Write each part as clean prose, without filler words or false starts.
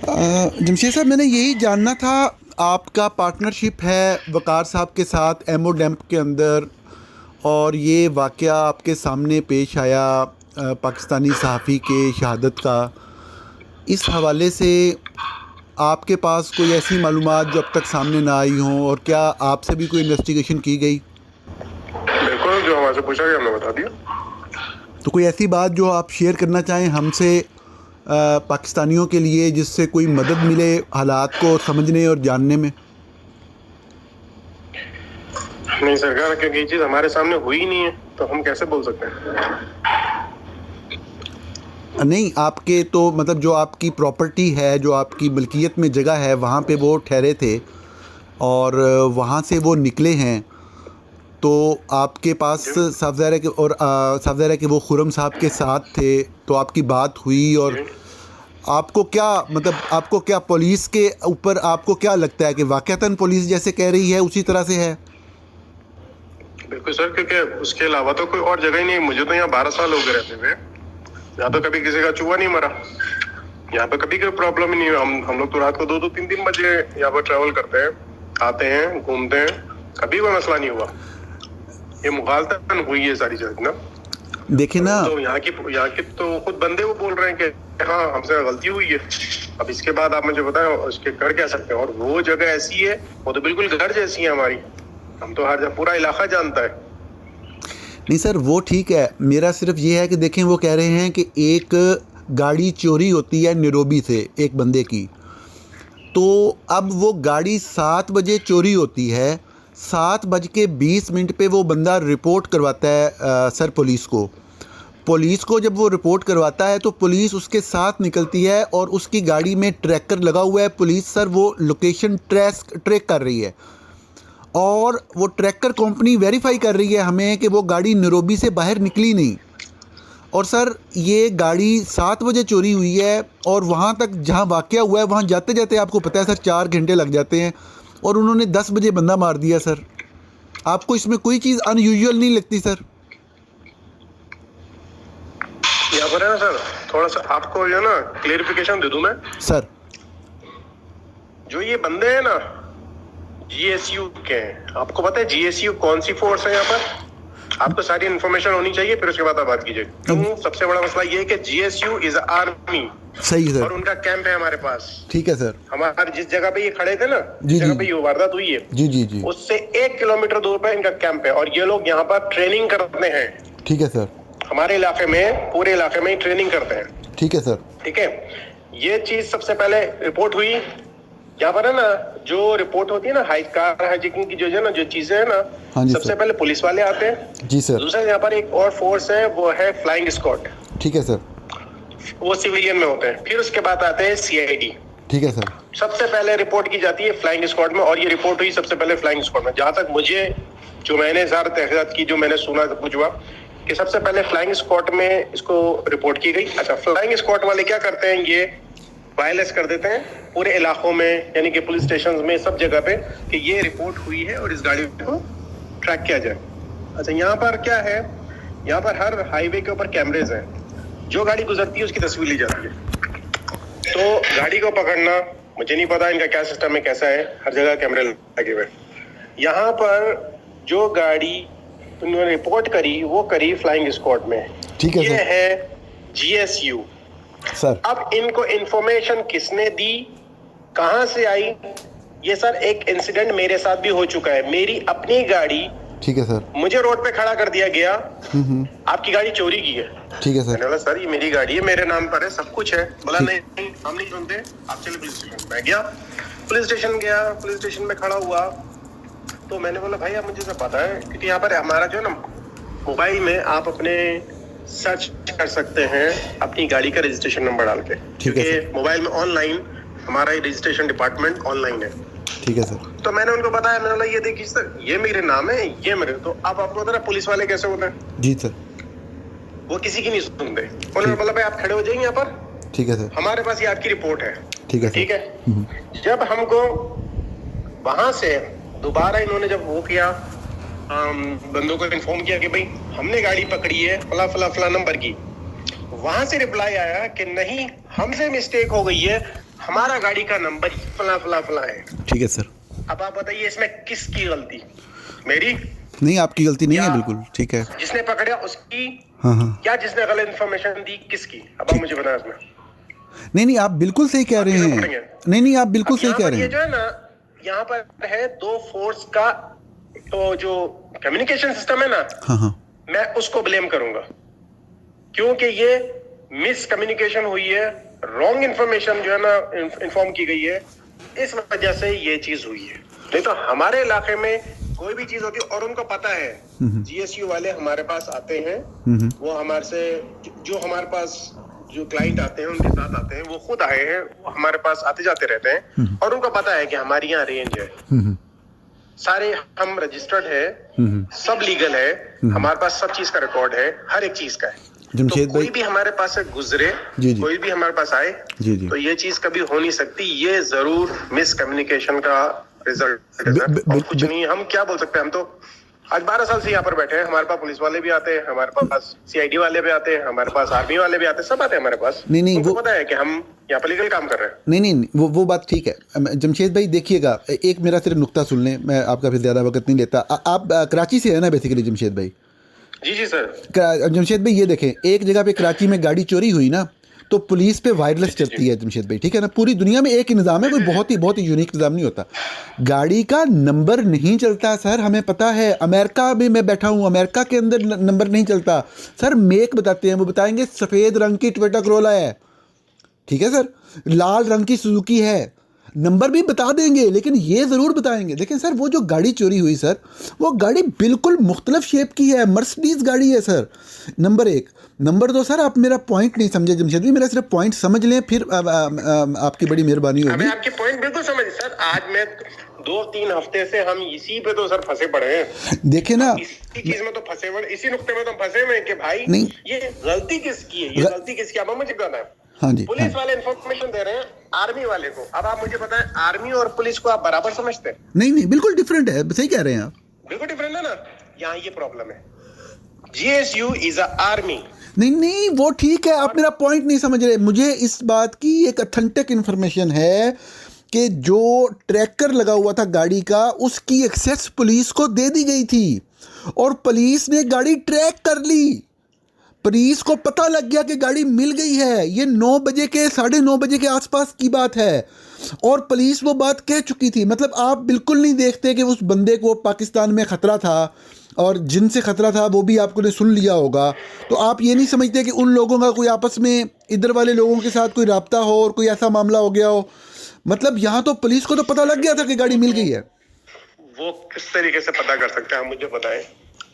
जमशेद साहब, मैंने यही जानना था, आपका पार्टनरशिप है वक़ार साहब के साथ एमओ डैम्प के अंदर, और ये वाक़या आपके सामने पेश आया पाकिस्तानी सहाफ़ी के शहादत का। इस हवाले से आपके पास कोई ऐसी मालूमात जो अब तक सामने ना आई हों, और क्या आपसे भी कोई इन्वेस्टिगेशन की गई? बिल्कुल, जो हमारे से पूछा गया हमने बता दिया। तो कोई ऐसी बात जो आप शेयर करना चाहें हमसे पाकिस्तानियों के लिए, जिससे कोई मदद मिले हालात को समझने और जानने में? नहीं सरकार, क्योंकि ये चीज हमारे सामने हुई ही नहीं है तो हम कैसे बोल सकते हैं। नहीं, आपके तो मतलब जो आपकी प्रॉपर्टी है, जो आपकी मिल्कियत में जगह है, वहाँ पे वो ठहरे थे और वहाँ से वो निकले हैं, तो आपके पास साफ ज़ाहिर है कि और साफ ज़ाहिर है कि वो खुर्रम साहब के साथ थे, तो आपकी बात हुई। और आपको क्या मतलब, आपको क्या पुलिस के ऊपर आपको क्या लगता है कि वाक़तन पुलिस जैसे कह रही है उसी तरह से है? बिल्कुल सर, क्योंकि उसके अलावा तो कोई और जगह ही नहीं। मुझे तो यहाँ 12 साल हो गए रहते हुए, यहाँ तो कभी किसी का चूहा नहीं मरा, यहाँ पे कभी कोई प्रॉब्लम ही नहीं हुई। हम लोग तो रात को 2-2, 3-3 बजे यहाँ पर ट्रैवल करते हैं, आते हैं, घूमते हैं, कभी कोई मसला नहीं हुआ। ये मुगालतन हुई है सारी चीज ना। देखिए ना, तो यहाँ की तो खुद बंदे वो बोल रहे हैं कि हाँ हमसे गलती हुई है। अब इसके बाद आप मुझे बताएं उसके कर क्या सकते हैं। और वो जगह ऐसी है, वो तो बिल्कुल घर जैसी है हमारी, हम तो हर जगह पूरा इलाका जानता है। नहीं सर, वो ठीक है, मेरा सिर्फ ये है कि देखें, वो कह रहे हैं कि एक गाड़ी चोरी होती है नैरोबी से एक बंदे की, तो अब वो गाड़ी 7 बजे चोरी होती है, 7:20 पे वो बंदा रिपोर्ट करवाता है सर पुलिस को। पुलिस को जब वो रिपोर्ट करवाता है तो पुलिस उसके साथ निकलती है और उसकी गाड़ी में ट्रैकर लगा हुआ है। पुलिस सर वो लोकेशन ट्रैक कर रही है, और वो ट्रैकर कंपनी वेरीफाई कर रही है हमें कि वो गाड़ी नैरोबी से बाहर निकली नहीं। और सर ये गाड़ी 7 बजे चोरी हुई है, और वहाँ तक जहाँ वाक़या हुआ है वहाँ जाते जाते आपको पता है सर 4 घंटे लग जाते हैं, और उन्होंने 10 बजे बंदा मार दिया। सर आपको इसमें कोई चीज़ अनयूजुअल नहीं लगती सर? यहाँ पर है ना सर, थोड़ा सा आपको जो है ना क्लेरिफिकेशन दे दूं मैं सर। जो ये बंदे हैं ना जीएसयू के हैं, आपको पता है जीएसयू कौन सी फोर्स है यहाँ पर? आपको सारी इन्फॉर्मेशन होनी चाहिए, फिर उसके बाद आप बात कीजिए। क्यों? सबसे बड़ा मसला ये है कि जीएसयू इज आर्मी। सही सर। और उनका कैंप है हमारे पास। ठीक है सर। हमारे जिस जगह पे ये खड़े थे ना, जी, जिस जगह जी, पे ये वारदात हुई है, जी जी जी, उससे 1 किलोमीटर दूर पे इनका कैंप है, और ये लोग यहाँ पर ट्रेनिंग करते हैं। ठीक है सर। हमारे इलाके में, पूरे इलाके में ट्रेनिंग करते हैं। ठीक है सर। ठीक है, ये चीज सबसे पहले रिपोर्ट हुई। यहाँ पर है ना जो रिपोर्ट होती है ना कार हाईजैकिंग की, जो है ना जो चीजें है ना, हाँ जी सबसे सर। पहले पुलिस वाले आते हैं। जी सर। दूसरा यहाँ पर एक और फोर्स है, वो है फ्लाइंग स्क्वाड। ठीक है सर। वो सिविलियन में होते हैं। फिर उसके बाद आते हैं सीआईडी। ठीक है सर। सबसे पहले रिपोर्ट की जाती है फ्लाइंग स्क्वाड में, और ये रिपोर्ट हुई सबसे पहले फ्लाइंग स्क्वाड में। जहां तक मुझे, जो मैंने सारा तहकीकात की, जो मैंने सुना, सब कुछ हुआ कि सबसे पहले फ्लाइंग स्क्वाड में इसको रिपोर्ट की गई। अच्छा, फ्लाइंग स्क्वाड वाले क्या करते हैं, ये वायरलेस कर देते हैं पूरे इलाकों में, यानी कि पुलिस स्टेशन में, सब जगह पे, कि ये रिपोर्ट हुई है और इस गाड़ी को ट्रैक किया जाए। अच्छा, यहाँ पर क्या है, यहाँ पर हर हाईवे के ऊपर कैमरेज हैं, जो गाड़ी गुजरती है उसकी तस्वीर ली जाती है। तो गाड़ी को पकड़ना, मुझे नहीं पता इनका क्या सिस्टम है, कैसा है, हर जगह कैमरे लगे हुए। यहाँ पर जो गाड़ी उन्होंने रिपोर्ट करी, वो करी फ्लाइंग स्क्वाड में। ठीक है ये सर। है जीएसयू। सर अब इनको इंफॉर्मेशन किसने दी, कहां से आई? ये सर एक इंसिडेंट मेरे साथ भी हो चुका है। मेरी अपनी गाड़ी, ठीक है सर, मुझे रोड पे खड़ा कर दिया गया, आपकी गाड़ी चोरी की है। ठीक है सर। मैंने बोला सर ये मेरी गाड़ी है, मेरे नाम पर है, सब कुछ है। बोला नहीं, हम नहीं सुनते, आप चले पुलिस स्टेशन। मैं गया, पुलिस स्टेशन गया, पुलिस स्टेशन में खड़ा हुआ, तो मैंने बोला भाई आप मुझे सब पता है, क्योंकि यहाँ पर हमारा जो है ना मोबाइल में आप अपने सर्च कर सकते हैं अपनी गाड़ी का रजिस्ट्रेशन नंबर डाल के, क्योंकि मोबाइल में ऑनलाइन हमारा रजिस्ट्रेशन डिपार्टमेंट ऑनलाइन है। ठीक है सर। तो मैंने उनको बताया, मैंने बोला ये देखिए सर, ये मेरे नाम है, ये मेरे। तो अब आपको पता है पुलिस वाले कैसे होते हैं? जी सर। वो किसी की नहीं सुनते। उन्होंने बोला भाई आप खड़े हो जाएंगे यहाँ पर, ठीक है सर, हमारे पास ये आपकी रिपोर्ट है। ठीक है। ठीक है, जब हमको वहां से दोबारा इन्होंने जब वो किया, बंदों को इन्फॉर्म किया कि भाई हमने गाड़ी पकड़ी है फला नंबर की, वहां से रिप्लाई आया कि नहीं, हमसे मिस्टेक हो गई है, हमारा गाड़ी का नंबर फला फला फला है। ठीक है सर। अब आप बताइए इसमें किसकी गलती, मेरी? नहीं, आपकी गलती नहीं है, या बिल्कुल ठीक है। जिसने पकड़ा उसकी? हाँ हाँ। क्या जिसने गलत इन्फॉर्मेशन दी किसकी? अब आप मुझे बताएं इसमें। नहीं नहीं, आप बिल्कुल सही कह रहे हैं। नहीं नहीं, आप बिल्कुल सही कह रहे ये हैं। जो है ना, यहाँ पर है दो फोर्स का तो जो कम्युनिकेशन सिस्टम है ना, हाँ हाँ। मैं उसको ब्लेम करूंगा, क्योंकि ये मिस कम्युनिकेशन हुई है, रॉन्ग इन्फॉर्मेशन जो है ना इन्फॉर्म की गई है, इस वजह से ये चीज हुई है। नहीं तो हमारे इलाके में कोई भी चीज होती है और उनको पता है, जीएसयू वाले हमारे पास आते हैं, वो हमारे से जो हमारे पास जो क्लाइंट आते हैं उनके साथ आते हैं, वो खुद आए हैं, वो हमारे पास आते जाते रहते हैं और उनको पता है कि हमारी यहाँ रेंज है, सारे हम रजिस्टर्ड है, सब लीगल है, हमारे पास सब चीज का रिकॉर्ड है, हर एक चीज का है। जमशेद तो कोई भाई, भी हमारे पास से गुजरे, जी। कोई भी हमारे पास आए, जी जी। तो ये चीज कभी हो नहीं सकती। ये जरूर मिस कम्युनिकेशन का रिजल्ट है सर, और कुछ नहीं। हम क्या बोल सकते हैं, हम तो आज 12 साल से यहाँ पर बैठे हैं, हमारे पास पुलिस वाले भी आते हैं, हमारे पास सीआईडी वाले भी आते हैं, हमारे पास आर्मी वाले भी आते हैं, सब आते हैं हमारे पास। नहीं, उनको वो पता है कि हम यहाँ पर लीगल काम कर रहे हैं। नहीं, वो बात ठीक है। जमशेद भाई देखिएगा, एक मेरा सिर्फ नुक्ता सुन लें, मैं आपका फिर ज़्यादा वक्त नहीं लेता। आप कराची से है ना बेसिकली जमशेद भाई? जी सर। जमशेद भाई ये देखें, एक जगह पे कराची में गाड़ी चोरी हुई ना, तो पुलिस पे वायरलेस चलती है जमशेद भाई, ठीक है ना। पूरी दुनिया में एक ही निज़ाम है, कोई बहुत ही यूनिक निज़ाम नहीं होता। गाड़ी का नंबर नहीं चलता सर, हमें पता है। अमेरिका में मैं बैठा हूँ, अमेरिका के अंदर नंबर नहीं चलता सर। मेक बताते हैं, वो बताएंगे सफ़ेद रंग की टोयोटा करोला है, ठीक है सर, लाल रंग की सुजुकी है, नंबर भी बता देंगे, लेकिन ये ज़रूर बताएंगे। लेकिन सर वो जो गाड़ी चोरी हुई सर, वो गाड़ी बिल्कुल मुख्तलिफ शेप की है, मर्सिडीज़ गाड़ी है सर, नंबर एक। नंबर दो सर, आप मेरा पॉइंट नहीं समझे जमशेद भाई, मेरा सिर्फ पॉइंट समझ लें, फिर आपकी बड़ी मेहरबानी होगी। मैं आपके पॉइंट बिल्कुल समझ सर। आज मैं 2-3 हफ्ते से हम इसी पे तो सर फंसे पड़े हैं। देखे ना, इसी चीज में तो फंसे हुए, इसी नुक्ते में तो फंसे हुए कि भाई नहीं, ये गलती किसकी है, ये गलती किसकी? अब मुझे बताना है। हाँ जी, पुलिस हाँ। वाले इन्फॉर्मेशन दे रहे हैं आर्मी वाले को। अब आप मुझे बताएं, आर्मी और पुलिस को आप बराबर समझते हैं? नहीं, बिल्कुल डिफरेंट है, सही कह रहे हैं आप, बिल्कुल डिफरेंट है ना। यहाँ ये प्रॉब्लम है, जीएसयू इज अ आर्मी। नहीं, वो ठीक है, आप मेरा पॉइंट नहीं समझ रहे। मुझे इस बात की एक ऑथेंटिक इन्फॉर्मेशन है कि जो ट्रैकर लगा हुआ था गाड़ी का, उसकी एक्सेस पुलिस को दे दी गई थी और पुलिस ने गाड़ी ट्रैक कर ली। पुलिस को पता लग गया कि गाड़ी मिल गई है। ये 9 बजे के 9:30 बजे के आसपास की बात है और पुलिस वो बात कह चुकी थी। मतलब आप बिल्कुल नहीं देखते कि उस बंदे को पाकिस्तान में ख़तरा था, और जिनसे ख़तरा था वो भी आपको ने सुन लिया होगा। तो आप ये नहीं समझते कि उन लोगों का कोई आपस में इधर वाले लोगों के साथ कोई रब्ता हो और कोई ऐसा मामला हो गया हो? मतलब यहाँ तो पुलिस को तो पता लग गया था कि गाड़ी मिल गई है। वो किस तरीके से पता कर सकते हैं, आप मुझे बताएं।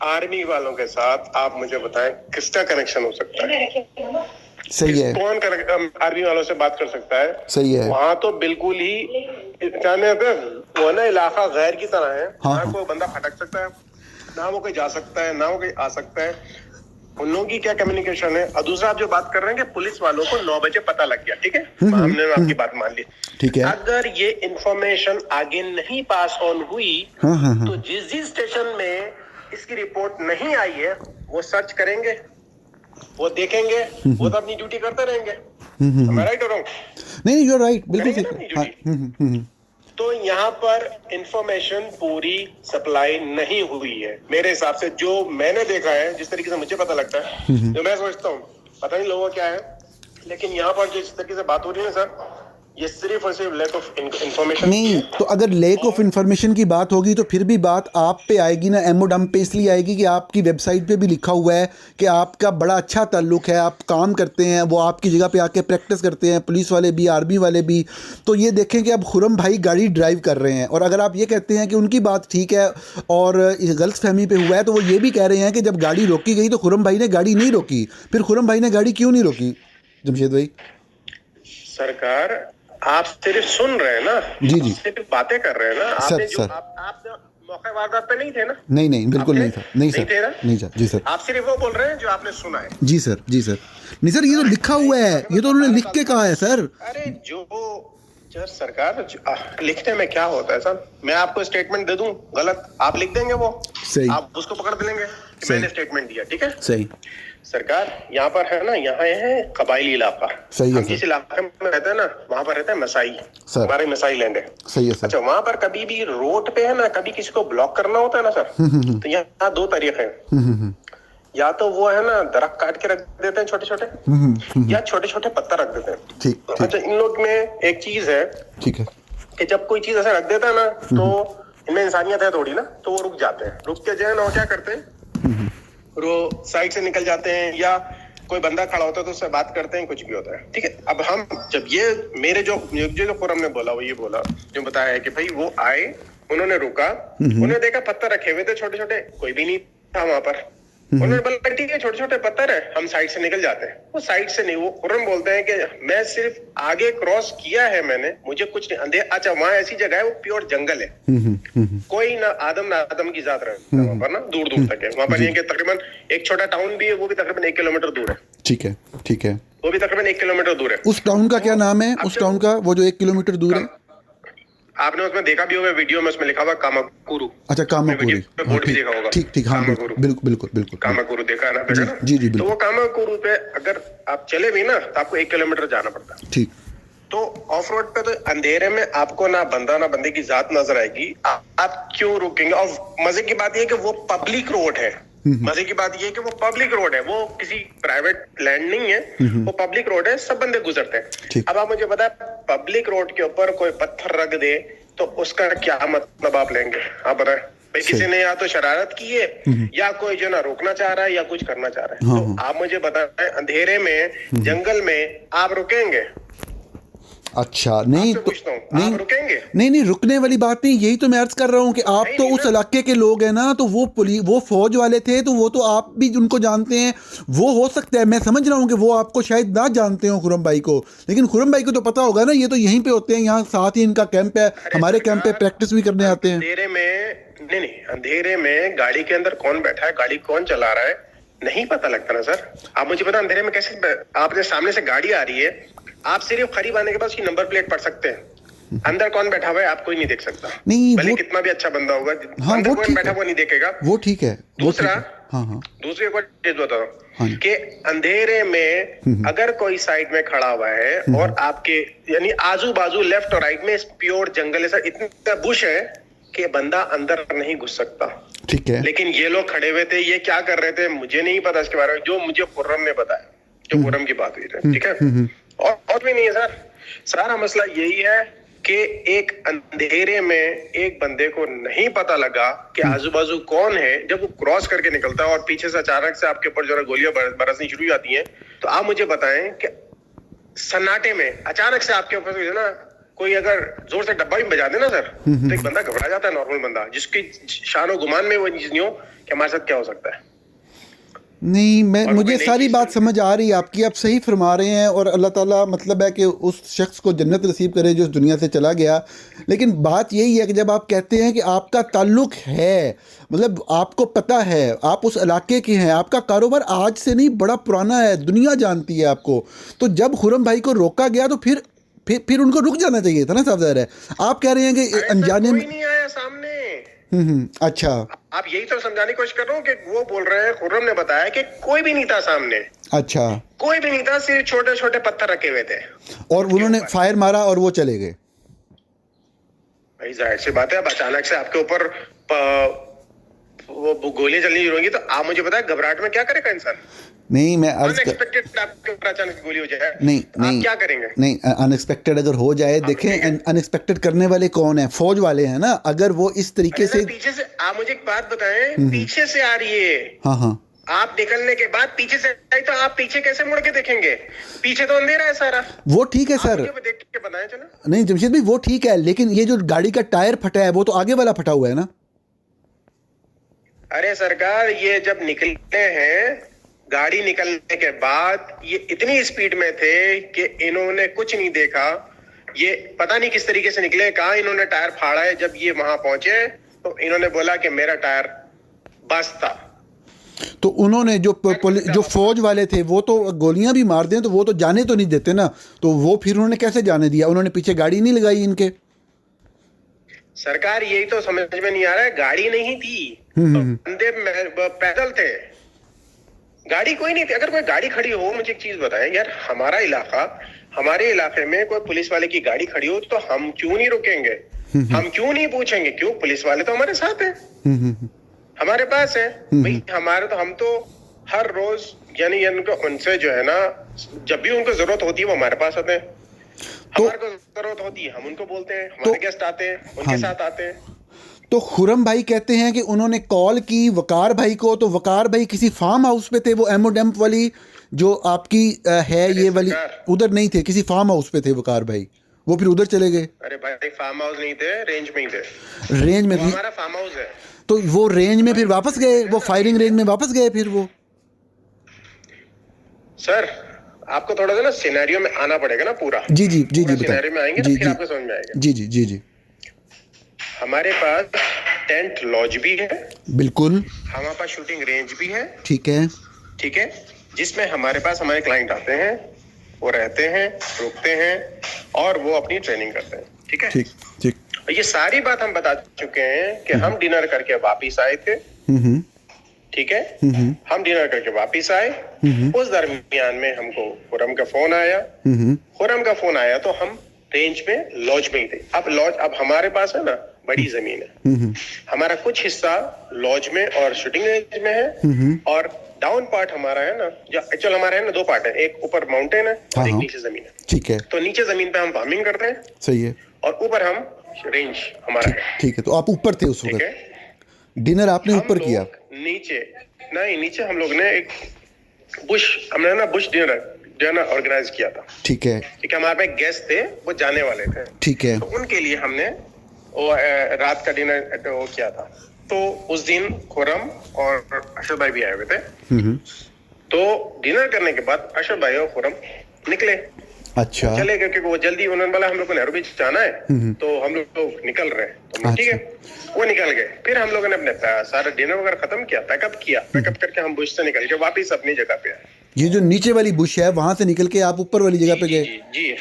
आर्मी वालों के साथ आप मुझे बताएं किसका कनेक्शन हो सकता है? सही है, कौन आर्मी वालों से बात कर सकता है? सही है। वहाँ तो बिल्कुल ही वो ना इलाका गैर की तरह है। हाँ, ना कोई बंदा भटक सकता है, ना वो कोई जा सकता है, ना वो कोई आ सकता है। उन लोगों की क्या कम्युनिकेशन है? और दूसरा आप जो बात कर रहे हैं कि पुलिस वालों को 9 बजे पता लग गया, ठीक है, हमने आपकी बात मान ली, ठीक है। अगर ये इंफॉर्मेशन आगे नहीं पास ऑन हुई, हाँ। तो जिस स्टेशन में इसकी रिपोर्ट नहीं आई है वो सर्च करेंगे, वो देखेंगे, वो तो अपनी ड्यूटी करते रहेंगे। Am I right or wrong? नहीं, यू आर राइट, बिल्कुल करेंगे सही। ना अपनी ड्यूटी। तो यहाँ पर इंफॉर्मेशन पूरी सप्लाई नहीं हुई है मेरे हिसाब से, जो मैंने देखा है, जिस तरीके से मुझे पता लगता है, जो मैं सोचता हूँ, पता नहीं लोगों क्या है, लेकिन यहाँ पर जिस तरीके से बात हो रही है सर, ये सिर्फ और सिर्फ लैक ऑफ इंफॉर्मेशन नहीं, तो अगर लेक ऑफ इन्फॉर्मेशन की बात होगी तो फिर भी बात आप पे आएगी ना, एमओ डम पे इसलिए आएगी कि आपकी वेबसाइट पे भी लिखा हुआ है कि आपका बड़ा अच्छा ताल्लुक है, आप काम करते हैं, वो आपकी जगह पे आके प्रैक्टिस करते हैं, पुलिस वाले भी, आर्मी वाले भी। तो ये देखें कि अब खुरम भाई गाड़ी ड्राइव कर रहे हैं, और अगर आप ये कहते हैं कि उनकी बात ठीक है और इस गलतफहमी पे हुआ है, तो वो ये भी कह रहे हैं कि जब गाड़ी रोकी गई तो खुरम भाई ने गाड़ी नहीं रोकी, फिर खुरम भाई ने गाड़ी क्यों नहीं रोकी? जमशेद भाई, सरकार आप सिर्फ सुन रहे हैं ना, जी, सिर्फ बातें कर रहे हैं ना। सर, आपने जो सर। आप मौके वारदात पे नहीं थे ना? नहीं, बिल्कुल नहीं था, नहीं सर, नहीं सर, जी सर। आप सिर्फ वो बोल रहे हैं जो आपने सुना है। जी सर, नहीं सर, ये तो लिखा हुआ है, ये तो उन्होंने लिख के कहा है सर। अरे जो सरकार लिखने में क्या होता है सर? मैं आपको स्टेटमेंट दे दूं गलत, आप लिख देंगे वो? सही। आप उसको पकड़ लेंगे कि सही। मैंने स्टेटमेंट दिया, ठीक है। सही। सरकार यहाँ पर है ना, यहाँ है कबायली इलाका। सही है हम सर। जिस इलाके में रहते हैं ना, वहाँ पर रहता है मसाई। सर। हमारे मसाई लैंड है। सही है सर। अच्छा, वहाँ पर कभी भी रोड पे है ना, कभी किसी को ब्लॉक करना होता है ना सर, तो यहाँ दो तरीके हैं। या तो वो है ना दरख्त काट के रख देते हैं छोटे छोटे, या छोटे छोटे पत्थर रख देते हैं। ठीक। अच्छा, इन लोग में एक चीज है, ठीक है, कि जब कोई चीज ऐसा रख देता है ना, तो इनमें इंसानियत है थोड़ी ना, तो वो रुक जाते हैं। रुक के जो है ना, वो क्या करते हैं, वो साइड से निकल जाते हैं, या कोई बंदा खड़ा होता है तो उससे बात करते हैं, कुछ भी होता है, ठीक है। अब हम जब ये मेरे जो फोरम ने बोला, वो ये बोला, जो बताया है कि भाई वो आए, उन्होंने रुका, उन्होंने देखा पत्थर रखे हुए थे छोटे छोटे, कोई भी नहीं था वहां पर। उन्होंने बोला ठीक है, छोटे छोटे पत्थर है, हम साइड से निकल जाते हैं। वो साइड से नहीं, वो खुर्रम बोलते हैं कि मैं सिर्फ आगे क्रॉस किया है मैंने, मुझे कुछ नहीं अंधेर। अच्छा, वहां ऐसी जगह है, वो प्योर जंगल है, कोई ना आदम की जात रहती है वहां पर ना, दूर दूर तक है वहां पर। ये कि तकरीबन एक छोटा टाउन भी है, वो भी तकरीबन 1 किलोमीटर दूर है। ठीक है, ठीक है। वो भी तकरीबन 1 किलोमीटर दूर है। उस टाउन का क्या नाम है, उस टाउन का, वो जो 1 किलोमीटर दूर है? आपने उसमें देखा भी होगा, वीडियो में उसमें लिखा हुआ कामाकुरु। अच्छा, कामाकुरु। बोर्ड भी देखा होगा। ठीक ठीक, हाँ, बिल्कुल बिल्कुल बिल्कुल। कामाकुरु देखा है ना, जी देखा ना? जी जी, तो बिल्कुल। वो कामाकुरु पे अगर आप चले भी ना, तो आपको 1 किलोमीटर जाना पड़ता है। ठीक। तो ऑफ रोड पे तो अंधेरे में आपको ना बंदा ना बंदे की जात नजर आएगी, आप क्यों रुकेंगे? और मजे की बात यह है कि वो पब्लिक रोड है। मजे की बात यह है कि वो पब्लिक रोड है, वो किसी प्राइवेट लैंड नहीं है, वो पब्लिक रोड है, सब बंदे गुजरते हैं। अब आप मुझे बताएं, पब्लिक रोड के ऊपर कोई पत्थर रख दे तो उसका क्या मतलब आप लेंगे? आप बताएं भाई, किसी ने या तो शरारत की है, या कोई जो ना रोकना चाह रहा है, या कुछ करना चाह रहा है। तो आप मुझे बताएं, अंधेरे में जंगल में आप रुकेंगे? अच्छा, नहीं तो नहीं, रुकेंगे? नहीं, रुकने वाली बात नहीं, यही तो मैं अर्ज कर रहा हूँ कि आप तो उस इलाके के लोग हैं ना, तो वो फौज वाले थे, तो वो तो आप भी उनको जानते हैं। वो हो सकता है, मैं समझ रहा हूँ कि वो आपको शायद ना जानते हो खुर्रम भाई को, लेकिन खुर्रम भाई को तो पता होगा ना, ये तो यहीं पे होते हैं, यहाँ साथ ही इनका कैंप है, हमारे कैंप पे प्रैक्टिस भी करने आते हैं। अंधेरे में नहीं, अंधेरे में गाड़ी के अंदर कौन बैठा है, गाड़ी कौन चला रहा है, नहीं पता लगता ना सर। आप मुझे पता अंधेरे में कैसे, आपके सामने से गाड़ी आ रही है, आप सिर्फ करीब आने के बाद उसकी नंबर प्लेट पढ़ सकते हैं, अंदर कौन बैठा हुआ है आप कोई नहीं देख सकता। नहीं, भले कितना भी अच्छा बंदा होगा, हाँ, अंदर वो कौन बैठा हुआ नहीं देखेगा। वो ठीक है। दूसरा, हाँ, दूसरी एक चीज बता रहा हूँ कि अंधेरे में अगर कोई साइड में खड़ा हुआ है और आपके यानी आजू बाजू लेफ्ट और राइट में प्योर जंगल है सर, इतना बुश है कि बंदा अंदर नहीं घुस सकता। ठीक है। लेकिन ये लोग खड़े हुए थे, ये क्या कर रहे थे मुझे नहीं पता इसके बारे में, जो मुझे खुर्रम ने बताया, जो खुर्रम की बात हुई थी, ठीक है। और भी नहीं है सर, सारा मसला यही है कि एक अंधेरे में एक बंदे को नहीं पता लगा कि आजू बाजू कौन है। जब वो क्रॉस करके निकलता है और पीछे से अचानक से आपके ऊपर जो है गोलियां बरसनी शुरू हो जाती हैं, तो आप मुझे बताएं कि सन्नाटे में अचानक से आपके ऊपर जो ना कोई अगर जोर से डब्बा भी बजा दे ना सर, तो एक बंदा घबरा जाता है, नॉर्मल बंदा जिसकी शान गुमान में वो चीज नहीं हो कि हमारे साथ क्या हो सकता है। नहीं, मुझे सारी बात समझ आ रही है आपकी, आप सही फरमा रहे हैं, और अल्लाह ताला मतलब है कि उस शख्स को जन्नत नसीब करे जो इस दुनिया से चला गया। लेकिन बात यही है कि जब आप कहते हैं कि आपका ताल्लुक़ है, मतलब आपको पता है, आप उस इलाके के हैं, आपका कारोबार आज से नहीं बड़ा पुराना है, दुनिया जानती है आपको, तो जब खुर्रम भाई को रोका गया तो फिर उनको रुक जाना चाहिए था ना साहब। ज़ाहिर है आप कह रहे हैं कि अनजाने में नहीं आया सामने। अच्छा, आप यही तो समझाने की कोशिश कर रहा हूँ कि वो बोल रहे हैं, खुर्रम ने बताया कि कोई भी नहीं था सामने। अच्छा, कोई भी नहीं था, सिर्फ छोटे छोटे पत्थर रखे हुए थे और उन्होंने फायर मारा और वो चले गए। भाई जाहिर सी बात है, अब अचानक से आपके ऊपर वो गोलियां चलनी शुरू होंगी, तो आप मुझे बताएं घबराहट में क्या करेगा इंसान? नहीं, मैं अनएक्सपेक्टेड आपके ऊपर अचानक गोली हो जाए, नहीं, आप क्या करेंगे? नहीं, अनएक्सपेक्टेड अगर हो जाए, देखें अनएक्सपेक्टेड करने वाले कौन है? फौज वाले हैं ना। अगर वो इस तरीके से पीछे से, आप मुझे एक बात बताएं, पीछे से आ रही है, हाँ, आप निकलने के बाद पीछे से आई, तो आप पीछे कैसे मुड़ के देखेंगे? पीछे तो अंधेरा है सारा। वो ठीक है सर, देख के बताएं चलो। नहीं जमशेद भाई, वो ठीक है, लेकिन ये जो गाड़ी का टायर फटा है वो तो आगे वाला फटा हुआ है ना। अरे सरकार, ये जब निकलते हैं, गाड़ी निकलने के बाद ये इतनी स्पीड में थे कि इन्होंने कुछ नहीं देखा। ये पता नहीं किस तरीके से निकले, कहाँ इन्होंने टायर फाड़ा है। जब ये वहां पहुंचे तो इन्होंने बोला कि मेरा टायर बस था। तो उन्होंने जो फौज वाले थे वो तो गोलियां भी मार दें तो वो तो जाने तो नहीं देते ना, तो वो फिर उन्होंने कैसे जाने दिया? उन्होंने पीछे गाड़ी नहीं लगाई इनके? सरकार यही तो समझ में नहीं आ रहा है, गाड़ी नहीं थी, बंदे पैदल थे, गाड़ी कोई नहीं थी। अगर कोई गाड़ी खड़ी हो, मुझे एक चीज बताएं यार, हमारा इलाका, हमारे इलाके में कोई पुलिस वाले की गाड़ी खड़ी हो तो हम क्यों नहीं रुकेंगे, हम क्यों नहीं पूछेंगे, क्यों? पुलिस वाले तो हमारे साथ है, हमारे पास है भाई, हमारे तो, हम तो हर रोज यानी उनको, उनसे जो है ना, जब भी उनको जरूरत होती है वो हमारे पास आते हैं, हमारे को जरूरत होती है हम उनको बोलते हैं, हमारे गेस्ट आते हैं, उनके साथ आते हैं। तो खुर्रम भाई कहते हैं कि उन्होंने कॉल की वकार भाई को, तो वकार भाई किसी फार्म हाउस पे थे, वो एमओ डैम्प वाली जो आपकी है ये वाली, उधर नहीं थे, किसी फार्म हाउस पे थे वकार भाई, वो फिर उधर चले गए। अरे भाई फार्म हाउस नहीं थे, रेंज में ही थे, रेंज में हमारा फार्म हाउस है, तो वो रेंज में फिर वापस गए, वो फायरिंग रेंज में वापस गए फिर वो। सर आपको थोड़ा सा ना सिनेरियो में आना पड़ेगा ना पूरा। जी जी जी जी, सिनेरियो में आएंगे तो फिर आपको समझ में आएगा। जी जी जी जी। हमारे पास टेंट लॉज भी है, बिल्कुल, हमारे पास शूटिंग रेंज भी है, ठीक है, ठीक है, जिसमें हमारे पास हमारे क्लाइंट आते हैं, वो रहते हैं, रुकते हैं और वो अपनी ट्रेनिंग करते हैं, ठीक है, ठीक ठीक। ये सारी बात हम बता चुके हैं कि हम डिनर करके वापिस आए थे, ठीक है, हम डिनर करके वापिस आए, उस दरमियान में हमको खुर्रम का फोन आया, खुर्रम का फोन आया तो हम रेंज में लॉज में ही थे। अब लॉज, अब हमारे पास है ना बड़ी जमीन है, हमारा कुछ हिस्सा लॉज में और शूटिंग रेंज में है, और डाउन पार्ट हमारा है ना, जो एक्चुअल हमारा है ना, दो पार्ट है, एक ऊपर माउंटेन है और एक नीचे जमीन है, ठीक है। तो नीचे जमीन पे हम फार्मिंग करते हैं, सही है, और ऊपर हम रेंज हमारा है, ठीक है। तो आप ऊपर थे उस ठीक वक्त, है, डिनर आपने ऊपर किया? नीचे नहीं, नीचे हम लोग ने एक बुश, हमने ना बुश डिनर ऑर्गेनाइज किया था, ठीक है, क्योंकि हमारे पे गेस्ट थे, वो जाने वाले थे, ठीक है, तो उनके लिए हमने वो रात का डिनर वो किया था। तो उस दिन खुर्रम और अशरफ भाई भी आए हुए थे, तो डिनर करने के बाद अशरफ भाई और खुर्रम निकले, अच्छा, चले गए, क्योंकि वो जल्दी, उन्होंने बोला हम लोग को नैरोबी जाना है, तो हम लोग निकल रहे हैं, तो ठीक है, वो निकल गए। फिर हम लोगों ने अपने सारा डिनर वगैरह खत्म किया, पैकअप किया, पैकअप करके हम बुश से निकल के वापिस अपनी जगह पे आए। ये जो नीचे वाली बुश है वहां से निकल के आप ऊपर वाली जगह पे गए? जी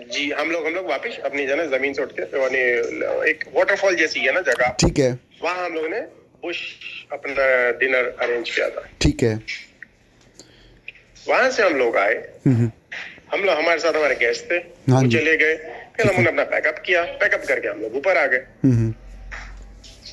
जी, हम लोग वापिस अपनी जगह जमीन से उठ के, एक वाटरफॉल जैसी है ना जगह, ठीक है, वहां हम लोगों ने बुश अपना डिनर अरेंज किया था, ठीक है। वहां से हम लोग आए, हम लोग, हमारे साथ हमारे गेस्ट थे, वो चले गए, फिर हमने अपना पैकअप किया, पैकअप करके हम लोग ऊपर आ गए,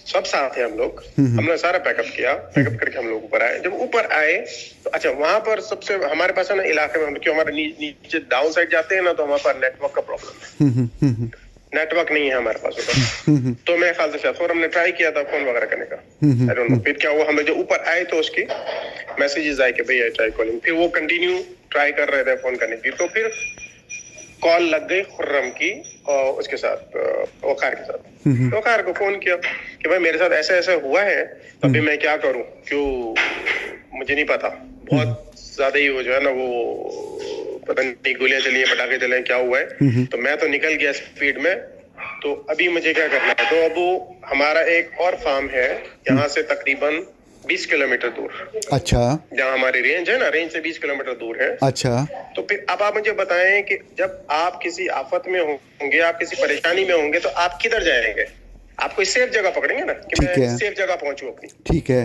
सब साथ है हम लोग, हमने सारा पैकअप किया, पैकअप करके हम लोग ऊपर आए। जब ऊपर आए तो अच्छा, वहां पर सबसे हमारे पास है ना इलाके में, क्यों हमारे नीचे डाउन साइड जाते हैं ना, तो हमारे पास नेटवर्क का प्रॉब्लम है, नेटवर्क नहीं है हमारे पास उधर, तो मेरे ख्याल से और हमने ट्राई किया था फोन वगैरह करने का, आई डोंट नो फिर क्या हुआ। हम लोग जो ऊपर आए तो उसकी मैसेजेस आए कि भैया ट्राई कॉलिंग, फिर वो कंटिन्यू ट्राई कर रहे थे फोन करने की, तो फिर कॉल लग गई खुर्रम की और उसके साथ वकार के साथ, तो वकार को फोन किया कि भाई मेरे साथ ऐसा ऐसा हुआ है, तो अभी मैं क्या करूं, क्यों मुझे नहीं पता, बहुत ज्यादा ही वो जो है ना, वो पता नहीं गोलियां चली है, पटाखे चले, क्या हुआ है, तो मैं तो निकल गया स्पीड में, तो अभी मुझे क्या करना है। तो अब हमारा एक और फार्म है यहाँ से तकरीबन 20 किलोमीटर दूर, अच्छा, जहाँ हमारी रेंज है ना, रेंज से 20 किलोमीटर दूर है, अच्छा। तो फिर अब आप मुझे बताएं कि जब आप किसी आफत में होंगे, आप किसी परेशानी में होंगे, तो आप किधर जाएंगे? आप कोई सेफ जगह पकड़ेंगे ना, कि मैं सेफ जगह पहुंचूं अपनी, ठीक है,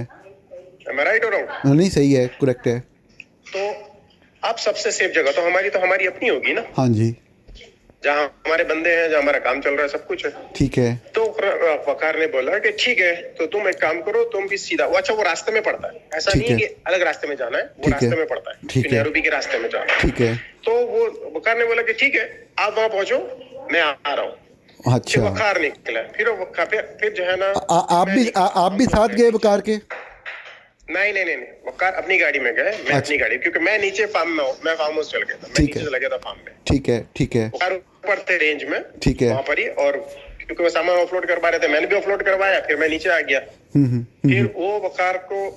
मैं राइट हो रहा हूँ? नहीं, सही है, करेक्ट है। तो अब सबसे सेफ जगह तो हमारी अपनी होगी ना, हाँ जी, जहाँ हमारे बंदे हैं, जहाँ हमारा काम चल रहा है, सब कुछ है, ठीक है। तो वकार ने बोला कि ठीक है, तो तुम एक काम करो, तुम भी सीधा, अच्छा वो रास्ते में पड़ता है, ऐसा नहीं है कि अलग रास्ते में जाना है, वो रास्ते में पड़ता है, नैरोबी के रास्ते में जाना है, ठीक है। तो वो वकार ने बोला कि ठीक है, आप वहाँ पहुंचो, मैं आ रहा हूँ। अच्छा, वकार निकला, फिर जो है ना, आप भी साथ गए वकार के? नहीं, वकार अपनी गाड़ी में गए, मैं अपनी गाड़ी, क्योंकि मैं नीचे फार्म में हूँ, मैं फार्म हाउस चल गया था, मैं नीचे चला गया था फार्म में, ठीक है, ठीक है। वकार ऊपर थे रेंज में, ठीक है, वहाँ पर ही, और क्योंकि वो सामान ऑफलोड करवा रहे थे, मैंने भी ऑफलोड करवाया, फिर मैं नीचे आ गया, फिर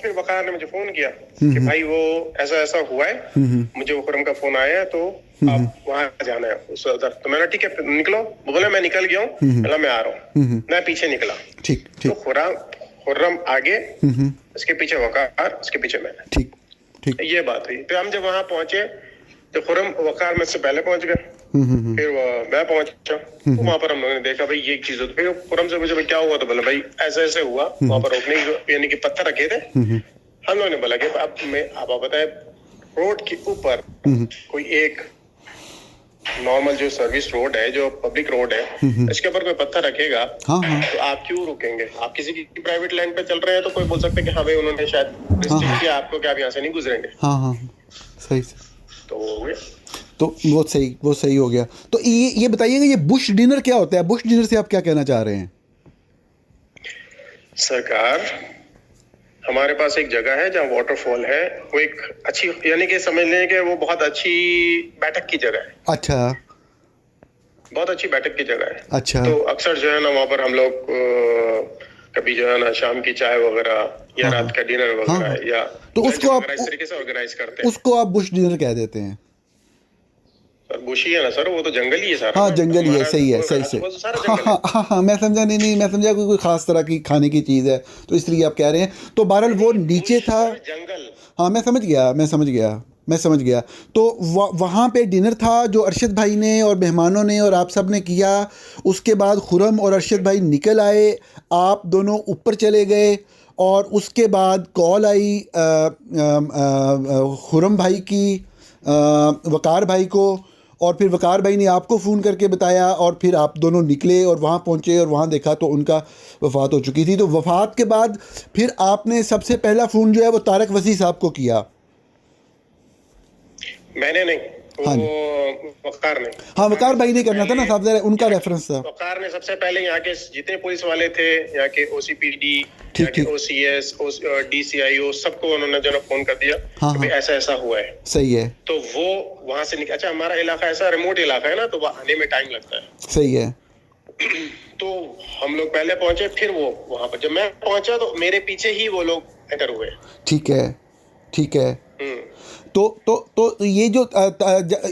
फिर वकार ने मुझे फोन किया कि भाई वो ऐसा ऐसा हुआ है, मुझे वो खुर्रम का फोन आया, तो आप वहाँ जाना है उस उधर, तो मैंने ठीक है निकलो, बोला मैं निकल गया हूँ, मैं आ रहा हूँ, मैं पीछे निकला, ठीक, तो खुर्रम आगे, उसके पीछे वकार, उसके पीछे मैं, ठीक, ये बात हुई। फिर हम जब वहां पहुंचे तो खुर्रम वकार में से पहले पहुंच गए, फिर मैं पहुंचा तो वहां पर हम लोगों ने देखा भाई ये चीज होती। फिर पुरम से मुझे भाई क्या हुआ, तो बोला भाई ऐसे ऐसे हुआ। वहां पर रोकने यानी कि पत्थर रखे थे। हम लोगों ने बोला कि अब मैं आप बताए रोड के ऊपर कोई एक नॉर्मल जो सर्विस रोड है, जो पब्लिक रोड है, इसके ऊपर कोई पत्थर रखेगा हाँ हाँ तो आप क्यों रुकेंगे? आप किसी की प्राइवेट लैंड पे चल रहे हैं तो कोई बोल सकते हैं कि हाँ भाई उन्होंने शायद रिस्ट्रिक्ट किया आपको कि आप यहाँ से नहीं गुजरेंगे। हाँ हाँ सही से। तो वो हो गया। तो वो सही हो गया। तो ये बताइएगा, ये बुश डिनर क्या होता है? बुश डिनर से आप क्या कहना चाह रहे हैं? सरकार, हमारे पास एक जगह है जहाँ वाटरफॉल है, वो एक अच्छी यानी कि समझ लें कि वो बहुत अच्छी बैठक की जगह है। अच्छा बहुत अच्छी बैठक की जगह है। अच्छा। तो अक्सर जो है ना वहाँ पर हम लोग कभी जो है ना शाम की चाय वगैरह या हाँ, रात का डिनर वगैरह हाँ, या तो उसको आप इस तरीके से ऑर्गेनाइज करते हैं। उसको आप बुश डिनर कह देते हैं? सर बुशी है ना सर, वो तो जंगल ही है सारा। हाँ जंगल ही है, सही है, सही से। हाँ हाँ हाँ हाँ मैं समझा, नहीं मैं समझा कोई ख़ास तरह की खाने की चीज़ है तो इसलिए आप कह रहे हैं। तो बहरहाल वो नीचे था जंगल। हाँ मैं समझ गया। तो वहाँ पे डिनर था जो अरशद भाई ने और मेहमानों ने और आप सब ने किया। उसके बाद खुरम और अरशद भाई निकल आए, आप दोनों ऊपर चले गए और उसके बाद कॉल आई खुरम भाई की वकार भाई को, और फिर वकार भाई ने आपको फ़ोन करके बताया और फिर आप दोनों निकले और वहाँ पहुँचे और वहाँ देखा तो उनका वफ़ात हो चुकी थी। तो वफ़ात के बाद फिर आपने सबसे पहला फ़ोन जो है वो तारक वसी साहब को किया? मैंने नहीं, हाँ वो वकार ने। हाँ वकार भाई ने करना था ना साहब, जरा उनका रेफरेंस था। वकार ने सबसे पहले यहाँ के जितने पुलिस वाले थे, यहाँ के ओसीपीडी, ठीक, यहाँ के ओसीएस, डीसीआईओ, सबको उन्होंने जो फोन कर दिया हाँ, कि भाई हाँ। ऐसा ऐसा हुआ है। सही है, तो वो वहां से निकल। अच्छा हमारा इलाका ऐसा रिमोट इलाका है ना, तो वहाँ आने में टाइम लगता है। सही है। तो हम लोग पहले पहुंचे, फिर वो वहां पर जब मैं पहुंचा तो मेरे पीछे ही वो लोग एंटर हुए। ठीक है। तो ये जो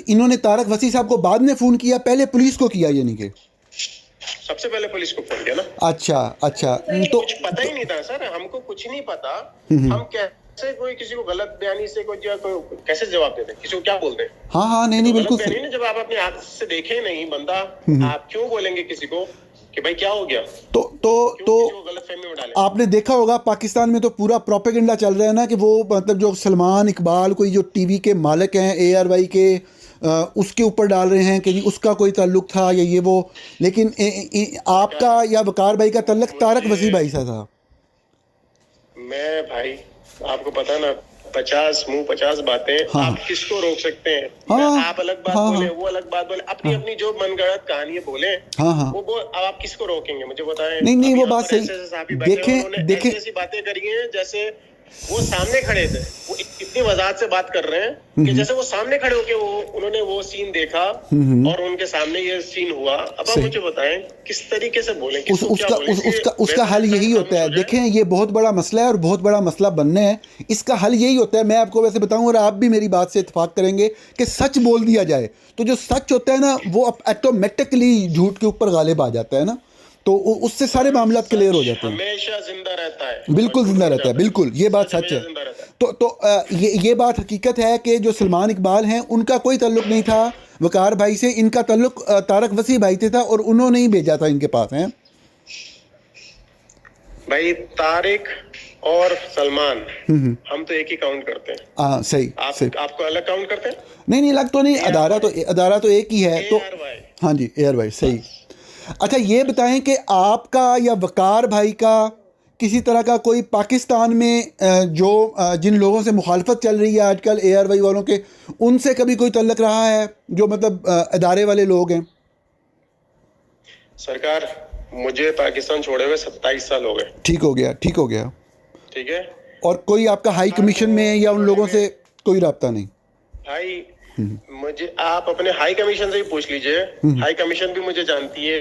इन्होंने तारक वसी साहब को बाद में फ़ोन किया, पहले पुलिस को किया यानी कि? सबसे पहले पुलिस को फोन किया ना। अच्छा तो कुछ पता ही नहीं था सर, हमको कुछ नहीं पता। हम कैसे कोई किसी को गलत बयानी से कोई कैसे जवाब देते, किसी को क्या बोलते हैं? हाँ नहीं बिल्कुल बयानी नहीं, जब आप अपनी आंख से देखे नहीं बंदा, आप क्यों बोलेंगे किसी को कि भाई क्या हो गया? तो गलतफहमी में डालें। आपने देखा होगा पाकिस्तान में तो पूरा प्रोपेगेंडा चल रहा है ना कि वो मतलब जो सलमान इकबाल कोई जो टीवी के मालिक हैं ARY के, उसके ऊपर डाल रहे हैं कि जी उसका कोई ताल्लुक था या ये वो, लेकिन आपका या वकार भाई का ताल्लुक तारक वसी भाई से था। मैं भाई आपको पता ना 50 बातें। हाँ। आप किसको रोक सकते हैं? हाँ, आप अलग बात हाँ, बोले, वो अलग बात बोले, अपनी जो मनगढ़ंत कहानी बोले। हाँ। वो अब आप किसको रोकेंगे मुझे बताएं। नहीं वो बात सही। देखें ऐसी बातें करी हैं जैसे वो सामने खड़े थे। वो इतनी वजाहत से बात कर रहे हैं कि जैसे वो सामने खड़े होके उन्होंने वो सीन देखा और उनके सामने ये सीन हुआ। अब आप मुझे बताएं किस तरीके से बोलें, उसका हल यही होता है। देखें ये बहुत बड़ा मसला है और बहुत बड़ा मसला बनने है। इसका हल यही होता है, मैं आपको वैसे बताऊं और आप भी मेरी बात से इत्तेफाक करेंगे कि सच बोल दिया जाए तो जो सच होता है ना वो ऑटोमेटिकली झूठ के ऊपर गालिब आ जाता है ना, तो उससे सारे मामला क्लियर हो जाते हैं। हमेशा जिंदा रहता है, बिल्कुल जिंदा रहता है, बिल्कुल ये बात सच है। तो ये बात हकीकत है कि जो सलमान इकबाल हैं उनका कोई ताल्लुक नहीं था वकार भाई से, इनका ताल्लुक तारक वसी भाई से था और उन्होंने ही भेजा था इनके पास हैं। भाई तारिक और सलमान हम तो एक ही काउंट करते हैं। हाँ सही। आपको अलग काउंट करते हैं? नहीं अलग तो नहीं, अदारा तो एक ही है। तो हाँ जी ARY सही। अच्छा ये बताएं कि आपका या वकार भाई का किसी तरह का कोई पाकिस्तान में जो जिन लोगों से मुखालफत चल रही है आजकल ARY वालों के, उनसे कभी कोई तल्लक रहा है जो मतलब अदारे वाले लोग हैं? सरकार मुझे पाकिस्तान छोड़े हुए 27 साल हो गए। ठीक हो गया ठीक है। और कोई आपका हाई कमीशन में या उन लोगों से कोई रब्ता नहीं? भाई मुझे आप अपने हाई कमीशन से ही पूछ लीजिए। हाई कमीशन भी मुझे जानती है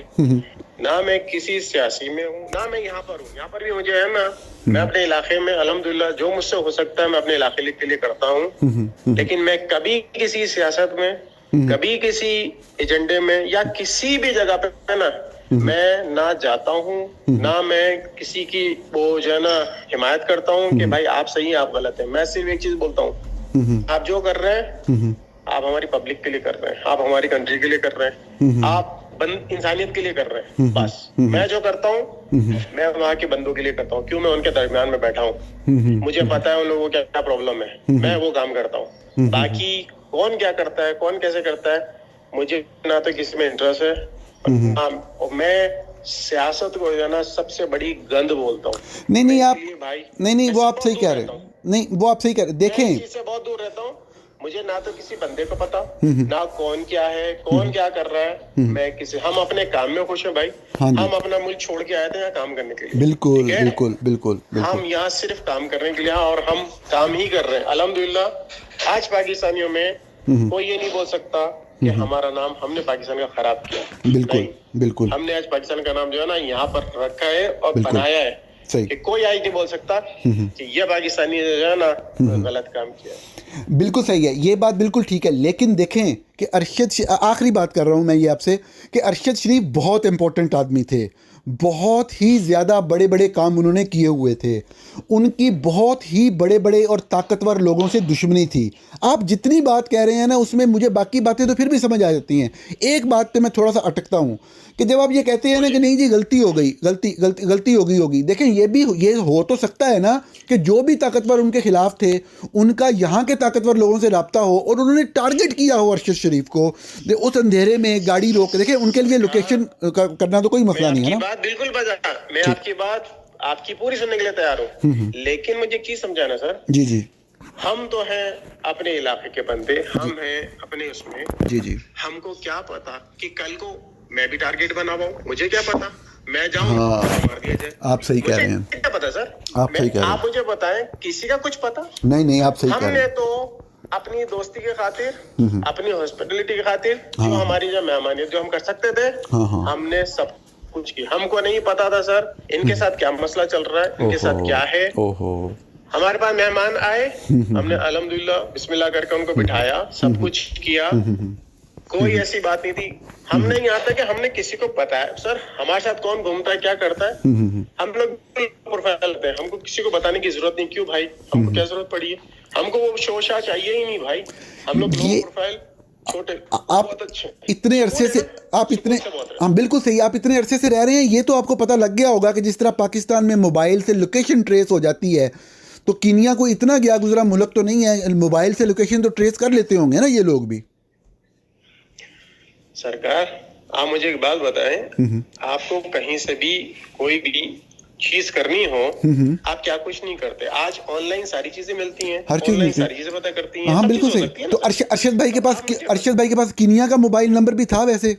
ना। मैं किसी सियासी में हूँ ना मैं यहाँ पर हूँ। यहाँ पर भी मुझे है ना, मैं अपने इलाके में अल्हम्दुलिल्लाह जो मुझसे हो सकता है मैं अपने इलाके के लिए करता हूँ। लेकिन मैं कभी किसी सियासत में, कभी किसी एजेंडे में या किसी भी जगह पे है ना मैं ना जाता हूँ ना मैं किसी की वो जो है ना हिमायत करता हूँ कि भाई आप सही हैं आप गलत हैं। मैं सिर्फ एक चीज बोलता हूँ, आप जो कर रहे हैं आप हमारी पब्लिक के लिए कर रहे हैं, आप हमारी कंट्री के लिए कर रहे हैं, आप इंसानियत के लिए कर रहे हैं। बस मैं जो करता हूँ मैं वहाँ के बंदों के लिए करता हूँ। क्यों? मैं उनके दरमियान में बैठा हूँ, मुझे पता है उन लोगों को क्या क्या प्रॉब्लम है, मैं वो काम करता हूँ। बाकी कौन क्या करता है, कौन कैसे करता है, मुझे ना तो किसी में इंटरेस्ट है, और मैं सियासत को जो है ना सबसे बड़ी गंद बोलता हूँ। नहीं आप भाई नहीं वो आप सही कह रहे हैं, नहीं वो आप सही कह रहे हैं। मैं देखें इस चीज से बहुत दूर रहता हूँ। मुझे ना तो किसी बंदे को पता, ना कौन क्या है, कौन क्या कर रहा है। मैं किसी हम अपने काम में खुश हैं भाई। हाँ जी। हम अपना मुल्क छोड़ के आए थे यहाँ काम करने के लिए। बिल्कुल ठीक है? बिल्कुल बिल्कुल बिल्कुल। हम यहाँ सिर्फ काम करने के लिए हैं और हम काम ही कर रहे हैं अल्हम्दुलिल्लाह। आज पाकिस्तानियों में कोई ये नहीं बोल सकता कि हमारा नाम हमने पाकिस्तान का खराब किया। बिल्कुल नहीं, बिल्कुल हमने आज पाकिस्तान का नाम जो है ना यहाँ पर रखा है और बिल्कुल। बनाया है। सही। कि कोई आज नहीं बोल सकता कि ये पाकिस्तानी जो है ना गलत काम किया है। बिल्कुल सही है, ये बात बिल्कुल ठीक है। लेकिन देखें कि आखिरी बात कर रहा हूँ मैं ये आपसे कि अरशद शरीफ बहुत इंपॉर्टेंट आदमी थे, बहुत ही ज़्यादा बड़े बड़े काम उन्होंने किए हुए थे, उनकी बहुत ही बड़े बड़े और ताकतवर लोगों से दुश्मनी थी। आप जितनी बात कह रहे हैं ना उसमें मुझे बाकी बातें तो फिर भी समझ आ जाती हैं। एक बात पे मैं थोड़ा सा अटकता हूँ कि जब आप ये कहते हैं ना कि नहीं जी गलती हो गई, गलती होगी। देखें ये हो तो सकता है ना कि जो भी ताकतवर उनके खिलाफ थे उनका यहाँ के ताकतवर लोगों से रब्ता हो और उन्होंने टारगेट किया हो अरशद शरीफ को, उस अंधेरे में गाड़ी रोक। देखें उनके लिए लोकेशन करना तो कोई मसला नहीं है ना। बात बिल्कुल बता, मैं आपकी बात आपकी पूरी सुनने के लिए तैयार हूँ। लेकिन मुझे चीज समझाना सर। जी जी। हम तो हैं अपने इलाके के बंदे, हम हैं अपने उसमें। जी जी। हमको क्या पता कि कल को मैं भी टारगेट बना पाऊं, मुझे क्या पता मैं जाऊं हाँ, मार दिया जाए। आप सही कह रहे हैं। क्या पता सर? आप सही कह रहे हैं। आप मुझे बताएं, किसी का कुछ पता नहीं आप सही कह रहे हमने हैं। तो अपनी दोस्ती के खातिर, अपनी हॉस्पिटलिटी के खातिर, जो हाँ। हमारी जो मेहमानियत जो हम कर सकते थे, हाँ। हमने सब कुछ की। हमको नहीं पता था सर इनके साथ क्या मसला चल रहा है, इनके साथ क्या है। ओहो। हमारे पास मेहमान आए, हमने अल्हम्दुलिल्लाह बिस्मिल्लाह करके उनको बिठाया, सब कुछ किया, कोई ऐसी बात नहीं थी। हमने यहाँ तक कि हमने किसी को बताया सर हमारे साथ कौन घूमता है, क्या करता है, हम लोग प्रोफाइल लेते हैं। हमको किसी को बताने की जरूरत नहीं। क्यों भाई? हमको क्या जरूरत पड़ी है? हमको वो शोशा चाहिए ही नहीं भाई। हम लोग प्रोफाइल छोटे बहुत अच्छे इतने अरसे से आप इतने हाँ बिल्कुल सही, आप इतने अरसे से रह रहे हैं, ये तो आपको पता लग गया होगा कि जिस तरह पाकिस्तान में मोबाइल से लोकेशन ट्रेस हो जाती है, तो कीनिया को इतना गया गुजरा मुल्क तो नहीं है, मोबाइल से लोकेशन तो ट्रेस कर लेते होंगे ना ये लोग भी। सरकार आप मुझे एक बात बताएं, आपको कहीं से भी कोई भी चीज करनी हो, आप क्या कुछ नहीं करते। आज ऑनलाइन सारी चीजें मिलती हैं, हर चीज सारी चीजें पता करती हैं। हाँ बिल्कुल सही। तो अरशद भाई के पास कीनिया का मोबाइल नंबर भी था वैसे?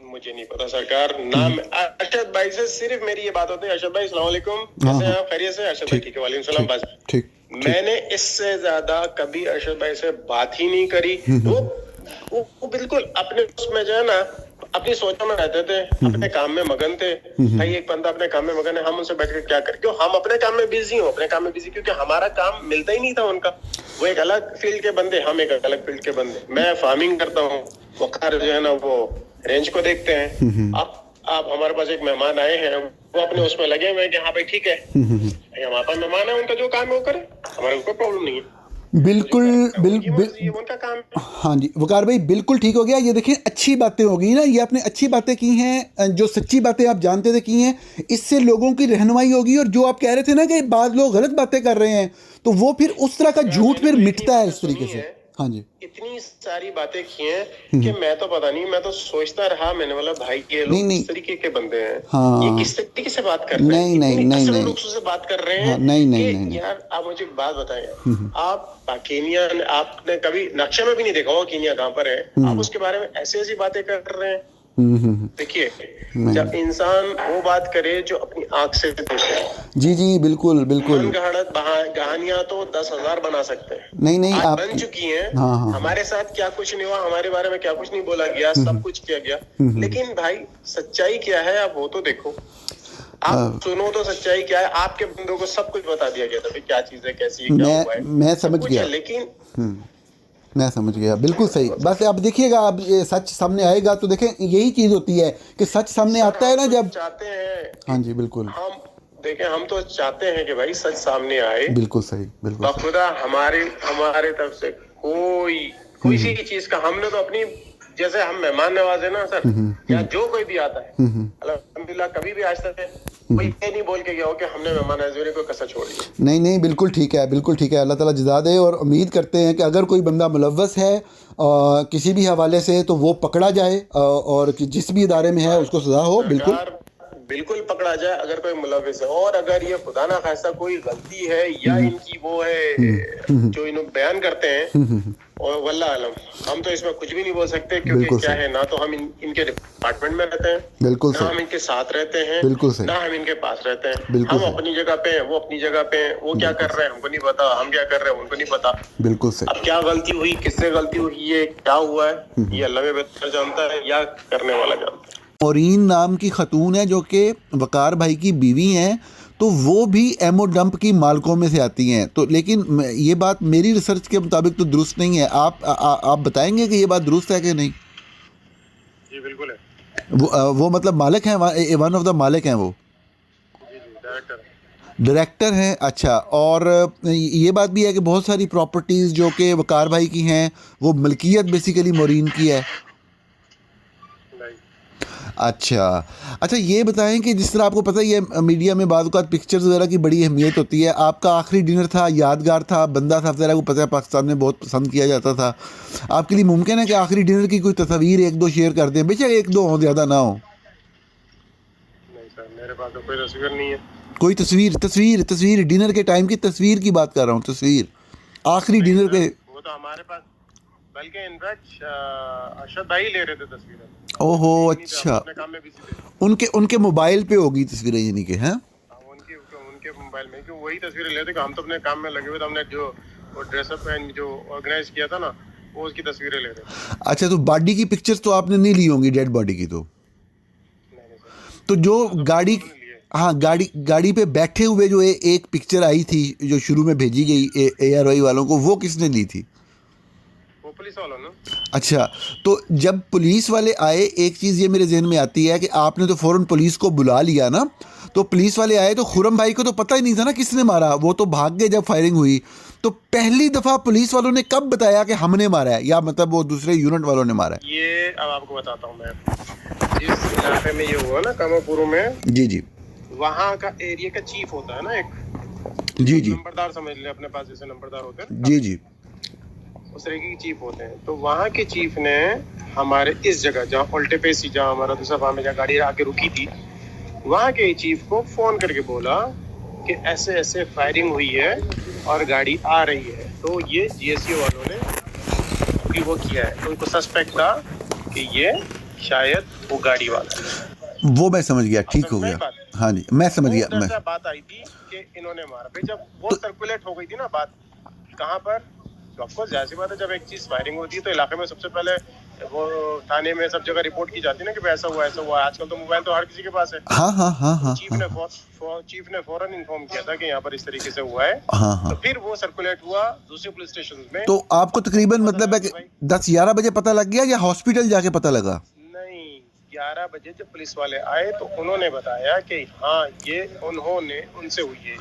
मुझे नहीं पता सरकार, नाम अरशद भाई से सिर्फ मेरी ये बात होती है, अरशद भाई अस्सलाम वालेकुम, कैसे हैं आप, खैरियत से? अरशद भाई ठीक है, वालेकुम सलाम। बस ठीक। मैंने इससे ज्यादा कभी अरशद भाई से बात ही नहीं करी। वो बिल्कुल अपने उसमें जो है ना अपनी सोचों में रहते थे, अपने काम में मगन थे। भाई एक बंदा अपने काम में मगन है, हम उनसे बैठ कर क्या करें? क्यों? हम अपने काम में बिजी हो, अपने काम में बिजी, क्योंकि हमारा काम मिलता ही नहीं था उनका। वो एक अलग फील्ड के बंदे, हम एक अलग फील्ड के बंदे। मैं फार्मिंग करता हूँ, वकार जो है ना वो रेंज को देखते हैं। आप हमारे पास एक मेहमान आए हैं, वो अपने उसमें लगे हुए हैं कि हाँ भाई ठीक है, हमारे पास मेहमान है, उनका जो काम है वो करे, हमारे कोई प्रॉब्लम नहीं है। बिल्कुल उनका काम। हाँ जी वकार भाई बिल्कुल ठीक हो गया। ये देखें अच्छी बातें हो गई ना, ये आपने अच्छी बातें की हैं, जो सच्ची बातें आप जानते थे की हैं, इससे लोगों की रहनुमाई होगी। और जो आप कह रहे थे ना कि बाद लोग गलत बातें कर रहे हैं, तो वो फिर उस तरह का झूठ फिर मिटता है इस तरीके से। हाँ जी इतनी सारी बातें की हैं कि मैं तो पता नहीं, मैं तो सोचता रहा, मैंने बोला भाई ये लोग किस तरीके के बंदे हैं। हाँ। ये किस तरीके से बात कर रहे हैं, नहीं लोग से बात कर रहे हैं। हाँ, नहीं यार आप मुझे एक बात बताएं, आप कीनिया आपने कभी नक्शे में भी नहीं देखा होगा कीनिया कहाँ पर है, आप उसके बारे में ऐसी ऐसी बातें कर रहे हैं। देखिए जब इंसान वो बात करे जो अपनी आंख से देखे। जी बिल्कुल बिल्कुल। कहानियां तो 10,000 बना सकते हैं, नहीं आप बन चुकी हैं। हाँ। हमारे साथ क्या कुछ नहीं हुआ, हमारे बारे में क्या कुछ नहीं बोला गया, सब कुछ किया गया। लेकिन भाई सच्चाई क्या है आप वो तो देखो, आप सुनो तो सच्चाई क्या है। आपके बंदों को सब कुछ बता दिया गया था क्या चीज है, कैसी है, क्या हुआ है, मैं समझ गया। लेकिन मैं समझ गया, बिल्कुल सही। बस अब देखिएगा, अब ये सच सामने आएगा तो देखें यही चीज़ होती है कि सच सामने आता है ना जब चाहते हैं। हाँ जी बिल्कुल, हम देखें, हम तो चाहते हैं कि भाई सच सामने आए। बिल्कुल सही, बिल्कुल खुदा हमारे तरफ से कोई सी चीज का हमने तो अपनी, जैसे हम मेहमान नवाज है ना सर, या जो कोई भी आता है अल्हम्दुलिल्लाह, कभी भी आज तक कोई ये नहीं बोल के गया हो कि हमने मेहमान नवाजी को कसर छोड़ दी। नहीं नहीं, बिल्कुल ठीक है, बिल्कुल ठीक है। अल्लाह ताला जज़ा दे। और उम्मीद करते हैं कि अगर कोई बंदा मुलव्वस है किसी भी हवाले से तो वो पकड़ा जाए, और कि जिस भी इदारे में है उसको सज़ा हो। बिल्कुल बिल्कुल पकड़ा जाए अगर कोई मुलव्विस है। और अगर ये खुदा ना खास्ता कोई गलती है या इनकी वो है जो इन्होंने बयान करते हैं, और वल्लाह आलम, हम तो इसमें कुछ भी नहीं बोल सकते, क्योंकि क्या है, ना तो हम इनके डिपार्टमेंट में रहते हैं, बिल्कुल ना हम इनके साथ रहते हैं, बिल्कुल सही, ना हम इनके पास रहते हैं। बिल्कुल हम अपनी जगह पे हैं, वो अपनी जगह पे हैं। वो क्या कर रहे हैं हमको नहीं पता, हम क्या कर रहे हैं उनको नहीं पता। बिल्कुल सही। अब क्या गलती हुई, किससे गलती हुई, ये क्या हुआ है, ये अल्लाह में बेहतर जानता है या करने वाला जानता है। मौरीन नाम की खतून है जो कि वकार भाई की बीवी हैं, तो वो भी एमओ डंप की मालकों में से आती हैं। तो लेकिन ये बात मेरी रिसर्च के मुताबिक तो दुरुस्त नहीं है। आप बताएंगे कि ये बात दुरुस्त है कि नहीं? जी बिल्कुल है। वो मतलब मालिक हैं, वन ऑफ द मालिक हैं वो? जी डायरेक्टर डायरेक्टर हैं। अच्छा, और ये बात भी है कि बहुत सारी प्रॉपर्टीज़ जो कि वकार भाई की हैं वो मलकियत बेसिकली मौरीन की है। अच्छा, ये बताएं कि जिस तरह आपको पता ही है मीडिया में बाद वक़्त पिक्चर्स वगैरह की बड़ी अहमियत होती है। आपका आखिरी डिनर था, यादगार था, बंदा था ज़रा को पता है पाकिस्तान में बहुत पसंद किया जाता था। आपके लिए मुमकिन है कि आखिरी डिनर की कोई तस्वीर एक दो शेयर कर दें? बेशक एक दो हो, ज़्यादा ना हो। नहीं सर, मेरे पास तो कोई तस्वीर नहीं है। कोई तस्वीर डिनर के टाइम की तस्वीर की बात कर रहा हूँ, तस्वीर आखिरी डिनर पे। वो तो हमारे पास, बल्कि इनफैक्ट अरशद भाई ले रहे थे तस्वीरें। ओहो, अच्छा, उनके मोबाइल पे होगी तस्वीरें यानी कि? हैं, उनके मोबाइल में, क्यों वही तस्वीरें लेते कि हम तो अपने काम में लगे हुए थे। हमने जो ड्रेसअप एंड जो ऑर्गेनाइज किया था ना, वो उसकी तस्वीरें ले रहे थे। अच्छा, तो बॉडी की पिक्चर्स तो आपने नहीं ली होंगी, डेड बॉडी की? तो नहीं सर। तो जो गाड़ी, हाँ, गाड़ी पे बैठे हुए जो एक पिक्चर आई थी जो शुरू में भेजी गई ARY वालों को, वो किसने ली थी? वो पुलिस वालों ने। अच्छा, तो जब पुलिस वाले आए, एक चीज़ ये मेरे जहन में आती है कि आपने तो फ़ौरन पुलिस को बुला लिया ना, तो पुलिस वाले आए तो खुरम भाई को तो पता ही नहीं था ना किसने मारा, वो तो भाग गए जब फायरिंग हुई। तो पहली दफ़ा पुलिस वालों ने कब बताया कि हमने मारा है, या मतलब वो दूसरे यूनिट वालों ने मारा है? ये अब आपको बताता हूँ मैं। जिस इलाके में ये हुआ ना, कामापुर में, जी, वहाँ का एरिया का चीफ होता है ना एक, जी, नंबरदार समझ ले, अपने पास जैसे नंबरदार होते हैं, जी, उस तरीके के चीफ होते हैं। तो वहाँ के चीफ ने हमारे इस जगह जहाँ उल्टे पे सी, जहाँ हमारा दूसरा फार्म है, जहाँ गाड़ी आके रुकी थी, वहाँ के चीफ को फोन करके बोला कि ऐसे ऐसे फायरिंग हुई है और गाड़ी आ रही है। तो ये GSU वालों ने भी वो किया है, तो उनको सस्पेक्ट था कि ये शायद वो गाड़ी वाला है। वो मैं समझ गया, ठीक हो गया। हाँ जी, मैं समझ गया। मैं बात आई थी कि इन्होंने मारा। भाई जब वो सर्कुलेट हो गई थी ना बात, कहाँ पर, तो ऑफकोर्स जाहिर सी बात है, जब एक चीज फायरिंग होती है तो इलाके में सबसे पहले वो थाने में सब जगह रिपोर्ट की जाती है ना कि ऐसा हुआ। आजकल तो मोबाइल तो हर किसी के पास है। हाँ। चीफ ने फौरन इन्फॉर्म किया था कि यहाँ पर इस तरीके से हुआ है। हाँ। तो फिर वो सर्कुलेट हुआ दूसरे पुलिस स्टेशन में। तो आपको तकरीबन मतलब है कि 10-11 बजे पता लग गया या हॉस्पिटल जाके पता लगा? नहीं, 11 बजे जब पुलिस वाले आए तो उन्होंने बताया कि हाँ, ये उन्होंने उनसे हुई है।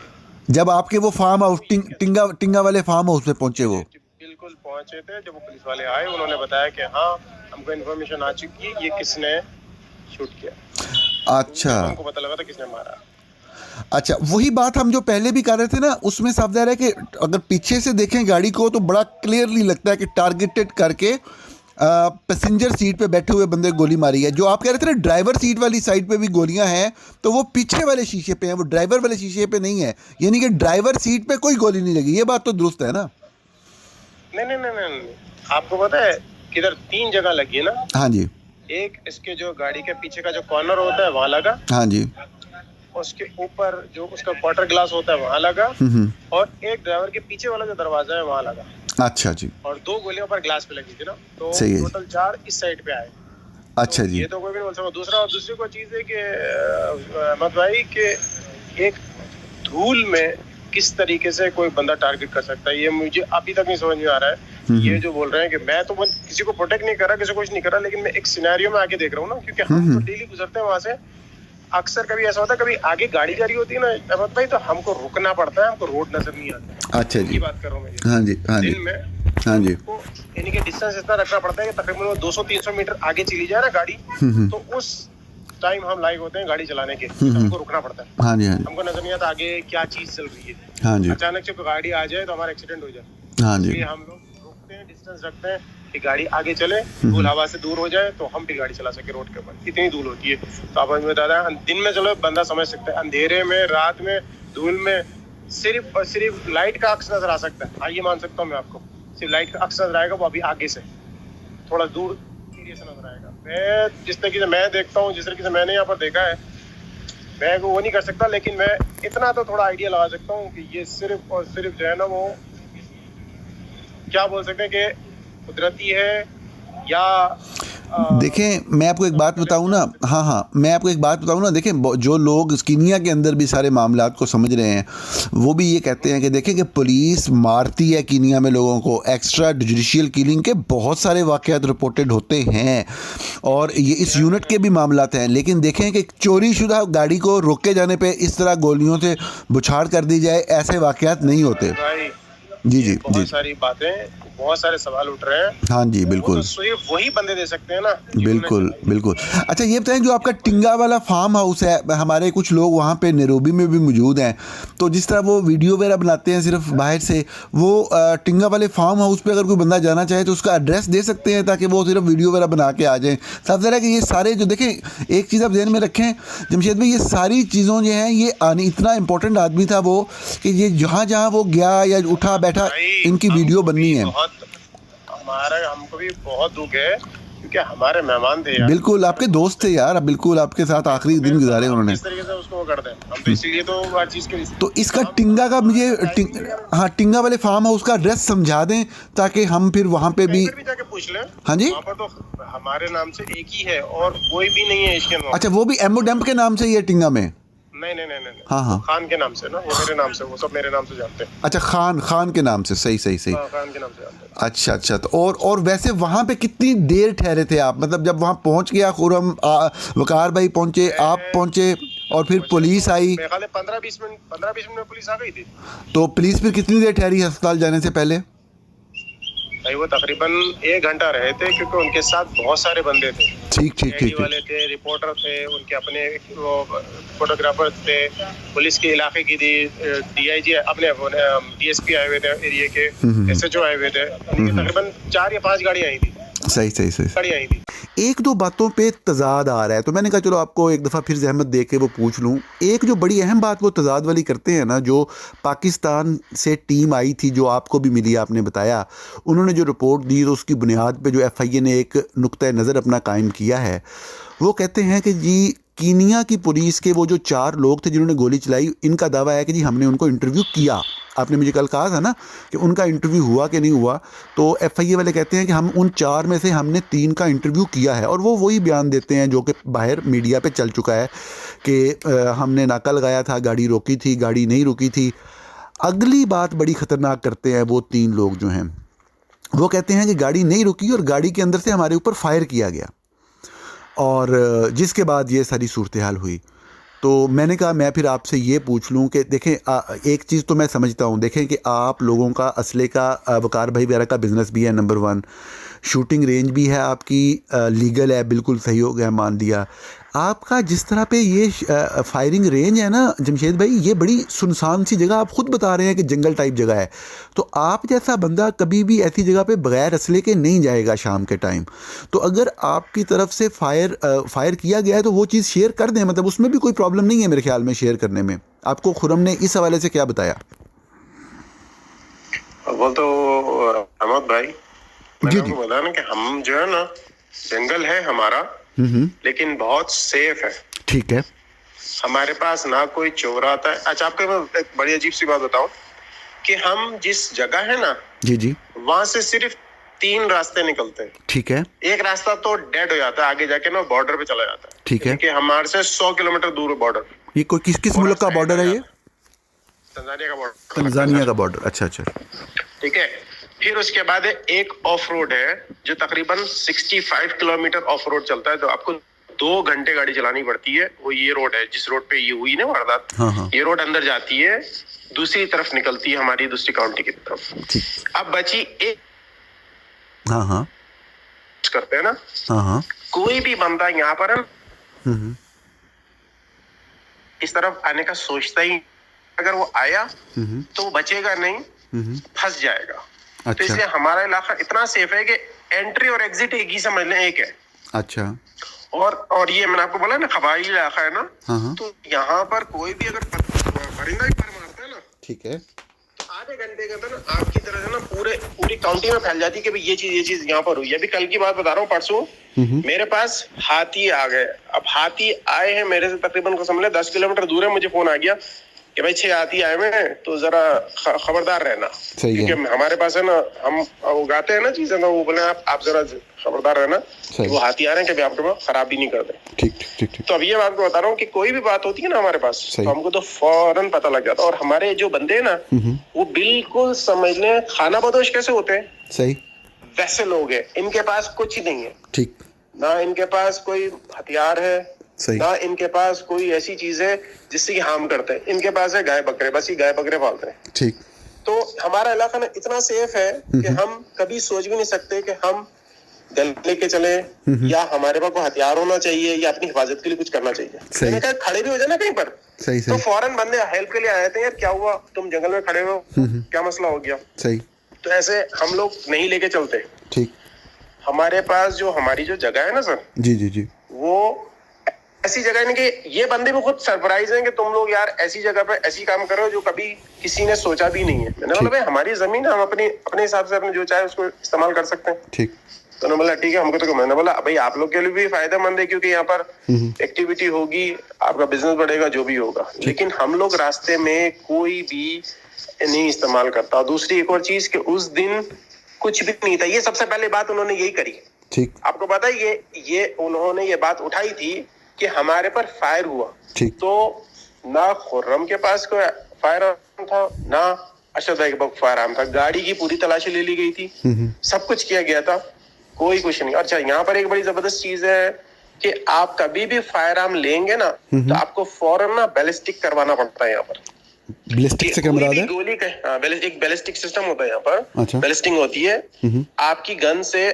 जब आपके वो फार्म हाउस टिंगा वाले फार्म हाउस पे पहुंचे, वो बिल्कुल पहुंचे थे, जब वो पुलिस वाले आए उन्होंने बताया कि हाँ, हमको इन्फॉर्मेशन आ चुकी है, ये किसने शूट किया। अच्छा, हमको पता लगा था किसने मारा। अच्छा, वही बात हम जो पहले भी कर रहे थे ना, उसमें साफ ज़ाहिर है कि अगर पीछे से देखें गाड़ी को तो बड़ा क्लियरली लगता है कि टारगेटेड करके पैसेंजर सीट पे बैठे हुए बंदे गोली मारी है। जो आप कह रहे थे ना ड्राइवर सीट वाली साइड पे भी गोलियां हैं, तो वो पीछे वाले शीशे पे हैं, वो ड्राइवर वाले शीशे पे नहीं है। यानी कि ड्राइवर सीट पे कोई गोली नहीं लगी। ये बात तो दुरुस्त है ना? नहीं, आपको पता है किधर 3 जगह लगी है ना? हाँ जी। एक इसके जो गाड़ी के पीछे का जो कॉर्नर होता है वहाँ लगा। हाँ जी। उसके ऊपर जो उसका क्वार्टर ग्लास होता है वहाँ लगा, और एक ड्राइवर के पीछे वाला जो दरवाजा है वहाँ लगा। अच्छा जी। और 2 गोलियां पर ग्लास पे लगी थी ना, तो टोटल 4 इस साइड पे आए। अच्छा तो जी। ये तो कोई भी नहीं बोल सकता। दूसरी को चीज है कि अहमद भाई के एक धूल में किस तरीके से कोई बंदा टारगेट कर सकता है, ये मुझे अभी तक नहीं समझ में आ रहा है। ये जो बोल रहे हैं कि मैं तो किसी को प्रोटेक्ट नहीं कर रहा, किसी को कुछ नहीं कर रहा, लेकिन मैं एक सिनेरियो में आके देख रहा हूँ ना, क्योंकि हम तो डेली गुजरते हैं वहां से। अक्सर कभी ऐसा होता है, कभी आगे गाड़ी जा रही होती है ना अहमद भाई, तो हमको रुकना पड़ता है, हमको रोड नजर नहीं आता। अच्छा जी, बात कर रहा हूँ मैं। हाँ जी, हाँ जी। दिन में हाँ जी। तो यानी कि डिस्टेंस इतना रखना पड़ता है कि तकरीबन वो 200-300 मीटर आगे चली जाए ना गाड़ी, तो उस टाइम हम लाइव होते हैं गाड़ी चलाने के, तो हमको रुकना पड़ता है। हाँ जी, हाँ जी, हमको नजर नहीं आता आगे क्या चीज चल रही है। हाँ जी, अचानक से कोई गाड़ी आ जाए तो हमारा एक्सीडेंट हो जाए, हाँ जी, इसलिए हम लोग रुकते हैं, डिस्टेंस रखते हैं कि गाड़ी आगे चले, धूल हवा से दूर हो जाए तो हम भी गाड़ी चला सके रोड के ऊपर। इतनी धूल होती है। तो आप हमें बता रहे हैं, दिन में चलो बंदा समझ सकता है, अंधेरे में, रात में, धूल में सिर्फ और सिर्फ लाइट का अक्स नजर आ सकता है। हाँ, ये मान सकता हूँ मैं आपको, सिर्फ लाइट का अक्स नजर आएगा, वो अभी आगे से थोड़ा दूर एरिया से नजर आएगा। मैं जिस तरीके से मैं देखता हूँ, जिस तरीके से मैंने यहाँ पर देखा है, मैं वो नहीं कर सकता, लेकिन मैं इतना तो थोड़ा आइडिया लगा सकता हूँ कि ये सिर्फ और सिर्फ जो है ना, वो क्या बोल सकते हैं कि कुदरती है या देखें मैं आपको एक बात बताऊं ना, हाँ, मैं आपको एक बात बताऊं ना, देखें जो लोग कीनिया के अंदर भी सारे मामलात को समझ रहे हैं, वो भी ये कहते हैं कि देखें कि पुलिस मारती है कीनिया में लोगों को, एक्स्ट्रा जुडिशियल किलिंग के बहुत सारे वाक़यात रिपोर्टेड होते हैं और ये इस यूनिट के भी मामलात हैं। लेकिन देखें कि चोरीशुदा गाड़ी को रोके जाने पे इस तरह गोलियों से बुछाड़ कर दी जाए, ऐसे वाक़यात नहीं होते। भाई जी जी बहुत जी, सारी बातें, बहुत सारे सवाल उठ रहे हैं। हाँ जी, वो बिल्कुल तो सिर्फ वही बंदे दे सकते हैं ना, बिल्कुल बिल्कुल। अच्छा ये बताएं, जो आपका टिंगा वाला फार्म हाउस है, हमारे कुछ लोग वहाँ पे नैरोबी में भी मौजूद हैं, तो जिस तरह वो वीडियो वगैरह बनाते हैं सिर्फ बाहर से, वो टिंगा वाले फार्म हाउस पे अगर कोई बंदा जाना चाहे तो उसका एड्रेस दे सकते हैं ताकि वो सिर्फ वीडियो वगैरह बना के आ जाएँ। साफ ज़रा कि ये सारे जो देखें, एक चीज़ आप ध्यान में रखें जमशेद भाई, ये सारी चीज़ों जो हैं, ये इतना इंपॉर्टेंट आदमी था वो, कि ये जहाँ जहाँ वो गया या उठा बैठा, इनकी वीडियो बननी है। हमको भी बहुत दुख है क्योंकि हमारे मेहमान थे यार। बिल्कुल आपके दोस्त थे यार, बिल्कुल आपके साथ आखिरी दिन गुजारे उन्होंने। इस तरीके से उसको वो कर दें, हम तो इसीलिए तो हर चीज के तो इसका टिंगा का मुझे हाँ, टिंगा वाले फार्म हाउस का एड्रेस समझा दें ताकि हम फिर वहाँ पे भी जाके पूछ लें। हाँ जी, वहाँ पर तो हमारे नाम से एक ही है और कोई भी नहीं है इसके नाम। अच्छा वो भी एमओ डैम्प के नाम से ही है टिंगा में? नहीं, हाँ, खान के नाम से ना, वो मेरे नाम से, वो सब मेरे नाम से जानते हैं। अच्छा खान के नाम से, सही। खान के नाम से जानते हैं। अच्छा तो और वैसे वहाँ पे कितनी देर ठहरे थे आप, मतलब जब वहाँ पहुँच गया खुरम, वकार भाई पहुँचे, आप पहुँचे और फिर पुलिस आई? 15-20 मिनट में पुलिस आ गई थी। तो पुलिस फिर कितनी देर ठहरी अस्पताल जाने से पहले? भाई वो तकरीबन 1 घंटा रहे थे क्योंकि उनके साथ बहुत सारे बंदे थे। ठीक वाले थे, रिपोर्टर थे, उनके अपने वो फोटोग्राफर थे, पुलिस के इलाके की थी, डीआईजी अपने डीएसपी आए हुए थे एरिया के, एसएचओ आए हुए थे, उनकी तकरीबन 4 या 5 गाड़ियाँ आई थी। सही गाड़ी आई थी। एक दो बातों पे तजाद आ रहा है, तो मैंने कहा चलो आपको एक दफ़ा फिर जहमत दे के वो पूछ लूँ। एक जो बड़ी अहम बात वो तजाद वाली करते हैं ना, जो पाकिस्तान से टीम आई थी जो आपको भी मिली, आपने बताया, उन्होंने जो रिपोर्ट दी तो उसकी बुनियाद पे जो एफआईए ने एक नुक्ता नज़र अपना कायम किया है, वो कहते हैं कि जी कीनिया की पुलिस के वो जो 4 लोग थे जिन्होंने गोली चलाई, इनका दावा है कि जी हमने उनको इंटरव्यू किया। आपने मुझे कल कहा था ना कि उनका इंटरव्यू हुआ कि नहीं हुआ, तो एफआईए वाले कहते हैं कि हम उन 4 में से हमने 3 का इंटरव्यू किया है, और वो वही बयान देते हैं जो कि बाहर मीडिया पे चल चुका है कि हमने नाका लगाया था, गाड़ी रोकी थी, गाड़ी नहीं रुकी थी। अगली बात बड़ी ख़तरनाक करते हैं वो 3 लोग जो हैं, वो कहते हैं कि गाड़ी नहीं रुकी और गाड़ी के अंदर से हमारे ऊपर फायर किया गया, और जिसके बाद ये सारी सूरत हाल हुई। तो मैंने कहा मैं फिर आपसे ये पूछ लूँ कि देखें, एक चीज़ तो मैं समझता हूँ, देखें कि आप लोगों का असले का, वकार भाई वगैरह का बिज़नेस भी है नंबर 1, शूटिंग रेंज भी है आपकी, लीगल है, बिल्कुल सही हो गया, मान लिया। आपका जिस तरह पे ये फायरिंग रेंज है ना जमशेद भाई, ये बड़ी सुनसान सी जगह, आप ख़ुद बता रहे हैं कि जंगल टाइप जगह है, तो आप जैसा बंदा कभी भी ऐसी जगह पे बग़ैर असले के नहीं जाएगा शाम के टाइम। तो अगर आपकी तरफ से फायर किया गया है तो वो चीज़ शेयर कर दें, मतलब उसमें भी कोई प्रॉब्लम नहीं है मेरे ख्याल में शेयर करने में। आपको खुरम ने इस हवाले से क्या बताया? बोल तो अहमद भाई, जी मैंने आपको बताया ना कि हम जो है ना, जंगल है हमारा, लेकिन बहुत सेफ है। ठीक है। हमारे पास ना कोई चोर आता है। अच्छा, आपको मैं एक बड़ी अजीब सी बात बताऊं कि हम जिस जगह है ना, जी वहां से सिर्फ 3 रास्ते निकलते हैं। ठीक है। एक रास्ता तो डेड हो जाता है, आगे जाके ना बॉर्डर पे चला जाता है। ठीक है। कि हमारे से 100 किलोमीटर दूर है बॉर्डर। ये कोई किस मुल्क का बॉर्डर है? ये तंजानिया का बॉर्डर। तंजानिया का बॉर्डर, अच्छा। ठीक है। फिर उसके बाद एक ऑफ रोड है जो तकरीबन 65 किलोमीटर ऑफ रोड चलता है, तो आपको 2 घंटे गाड़ी चलानी पड़ती है। वो ये रोड है जिस रोड पे ये हुई ना वारदात, हाँ। ये रोड अंदर जाती है, दूसरी तरफ निकलती है हमारी दूसरी काउंटी की तरफ। अब बची एक हाँ हाँ करते हैं ना, हाँ हाँ कोई भी बंदा यहाँ पर है हम्म इस तरफ आने का सोचता ही, अगर वो आया तो वो बचेगा नहीं, फंस जाएगा। तो अच्छा इसलिए हमारा इलाका इतना सेफ है कि एंट्री और एग्जिट एक ही समझ लें, एक है। अच्छा और ये मैंने आपको बोला ना कबायली इलाका है ना, हाँ हाँ तो यहाँ पर कोई भी अगर परिंदा भी पर मारता है ना, ठीक है तो आधे घंटे के अंदर ना आपकी तरह से ना पूरी काउंटी में फैल जाती है कि भाई ये चीज यहाँ पर हुई है। अभी कल की बात बता रहा हूँ, परसों मेरे पास हाथी आ गए। अब हाथी आए हैं मेरे से तकरीबन को समझ ले 10 किलोमीटर दूर है, मुझे फोन आ गया कि भाई 6 हाथी आए हुए हैं, तो जरा खबरदार रहना। क्योंकि हमारे पास है ना, हम उगाते हैं ना चीजें, तो वो बोले आप जरा खबरदार रहना कि वो हाथी आ रहे हैं, कभी आपके पास खराबी नहीं कर दे। ठीक ठीक ठीक। तो अब ये बात को बता रहा हूँ कि कोई भी बात होती है ना हमारे पास, तो हमको तो फौरन पता लग जाता है। और हमारे जो बंदे हैं ना, वो बिल्कुल समझ लें खाना बदोश कैसे होते हैं, सही वैसे लोग हैं। इनके पास कुछ नहीं है, ठीक, ना इनके पास कोई हथियार है, सही, ना इनके पास कोई ऐसी चीज है जिससे कि हार्म करते हैं। इनके पास है गाय बकरे, बस ये गाय बकरे पालते हैं। ठीक। तो हमारा इलाका ना इतना सेफ है कि हम कभी सोच भी नहीं सकते कि हम गन लेके चले या हमारे पास कोई हथियार होना चाहिए या अपनी हिफाजत के लिए कुछ करना चाहिए। मैंने कहा खड़े भी हो जाए ना कहीं पर, सही तो फौरन बंदे हेल्प के लिए आए थे, यार क्या हुआ, तुम जंगल में खड़े हो, क्या मसला हो गया। सही। तो ऐसे हम लोग नहीं लेके चलते। ठीक। हमारे पास जो हमारी जो जगह है ना सर, जी जी जी, वो ऐसी जगह है ना कि ये बंदे भी खुद सरप्राइज हैं कि तुम लोग यार ऐसी जगह पे ऐसी काम कर रहे हो जो कभी किसी ने सोचा भी नहीं है। मैंने बोला भाई हमारी जमीन है, हम अपने हिसाब से अपने जो चाहे उसको इस्तेमाल कर सकते हैं। ठीक। तो उन्होंने बोला ठीक है, हमको तो। मैंने बोला भाई आप लोग के लिए भी फायदेमंद है, क्योंकि यहाँ पर एक्टिविटी होगी, आपका बिजनेस बढ़ेगा, जो भी होगा। लेकिन हम लोग रास्ते में कोई भी नहीं इस्तेमाल करता। दूसरी एक और चीज कि उस दिन कुछ भी नहीं था, ये सबसे पहले बात उन्होंने यही करी। ठीक। आपको पता है ये उन्होंने ये बात उठाई थी कि हमारे पर फायर हुआ। ठीक। तो ना खुर्रम के पास कोई फायर आर्म था, ना अशद भाई के पास फायर आर्म था। गाड़ी की पूरी तलाशी ले ली गई थी, सब कुछ किया गया था, कोई कुछ नहीं। अच्छा, यहाँ पर एक बड़ी जबरदस्त चीज है कि आप कभी भी फायर आर्म लेंगे ना, तो आपको फौरन ना बैलिस्टिक करवाना पड़ता है। यहाँ पर बैलिस्टिक से क्या मुराद है? गोली का एक बैलिस्टिक सिस्टम होता है यहाँ पर। अच्छा। बैलिस्टिक होती है, आपकी गन से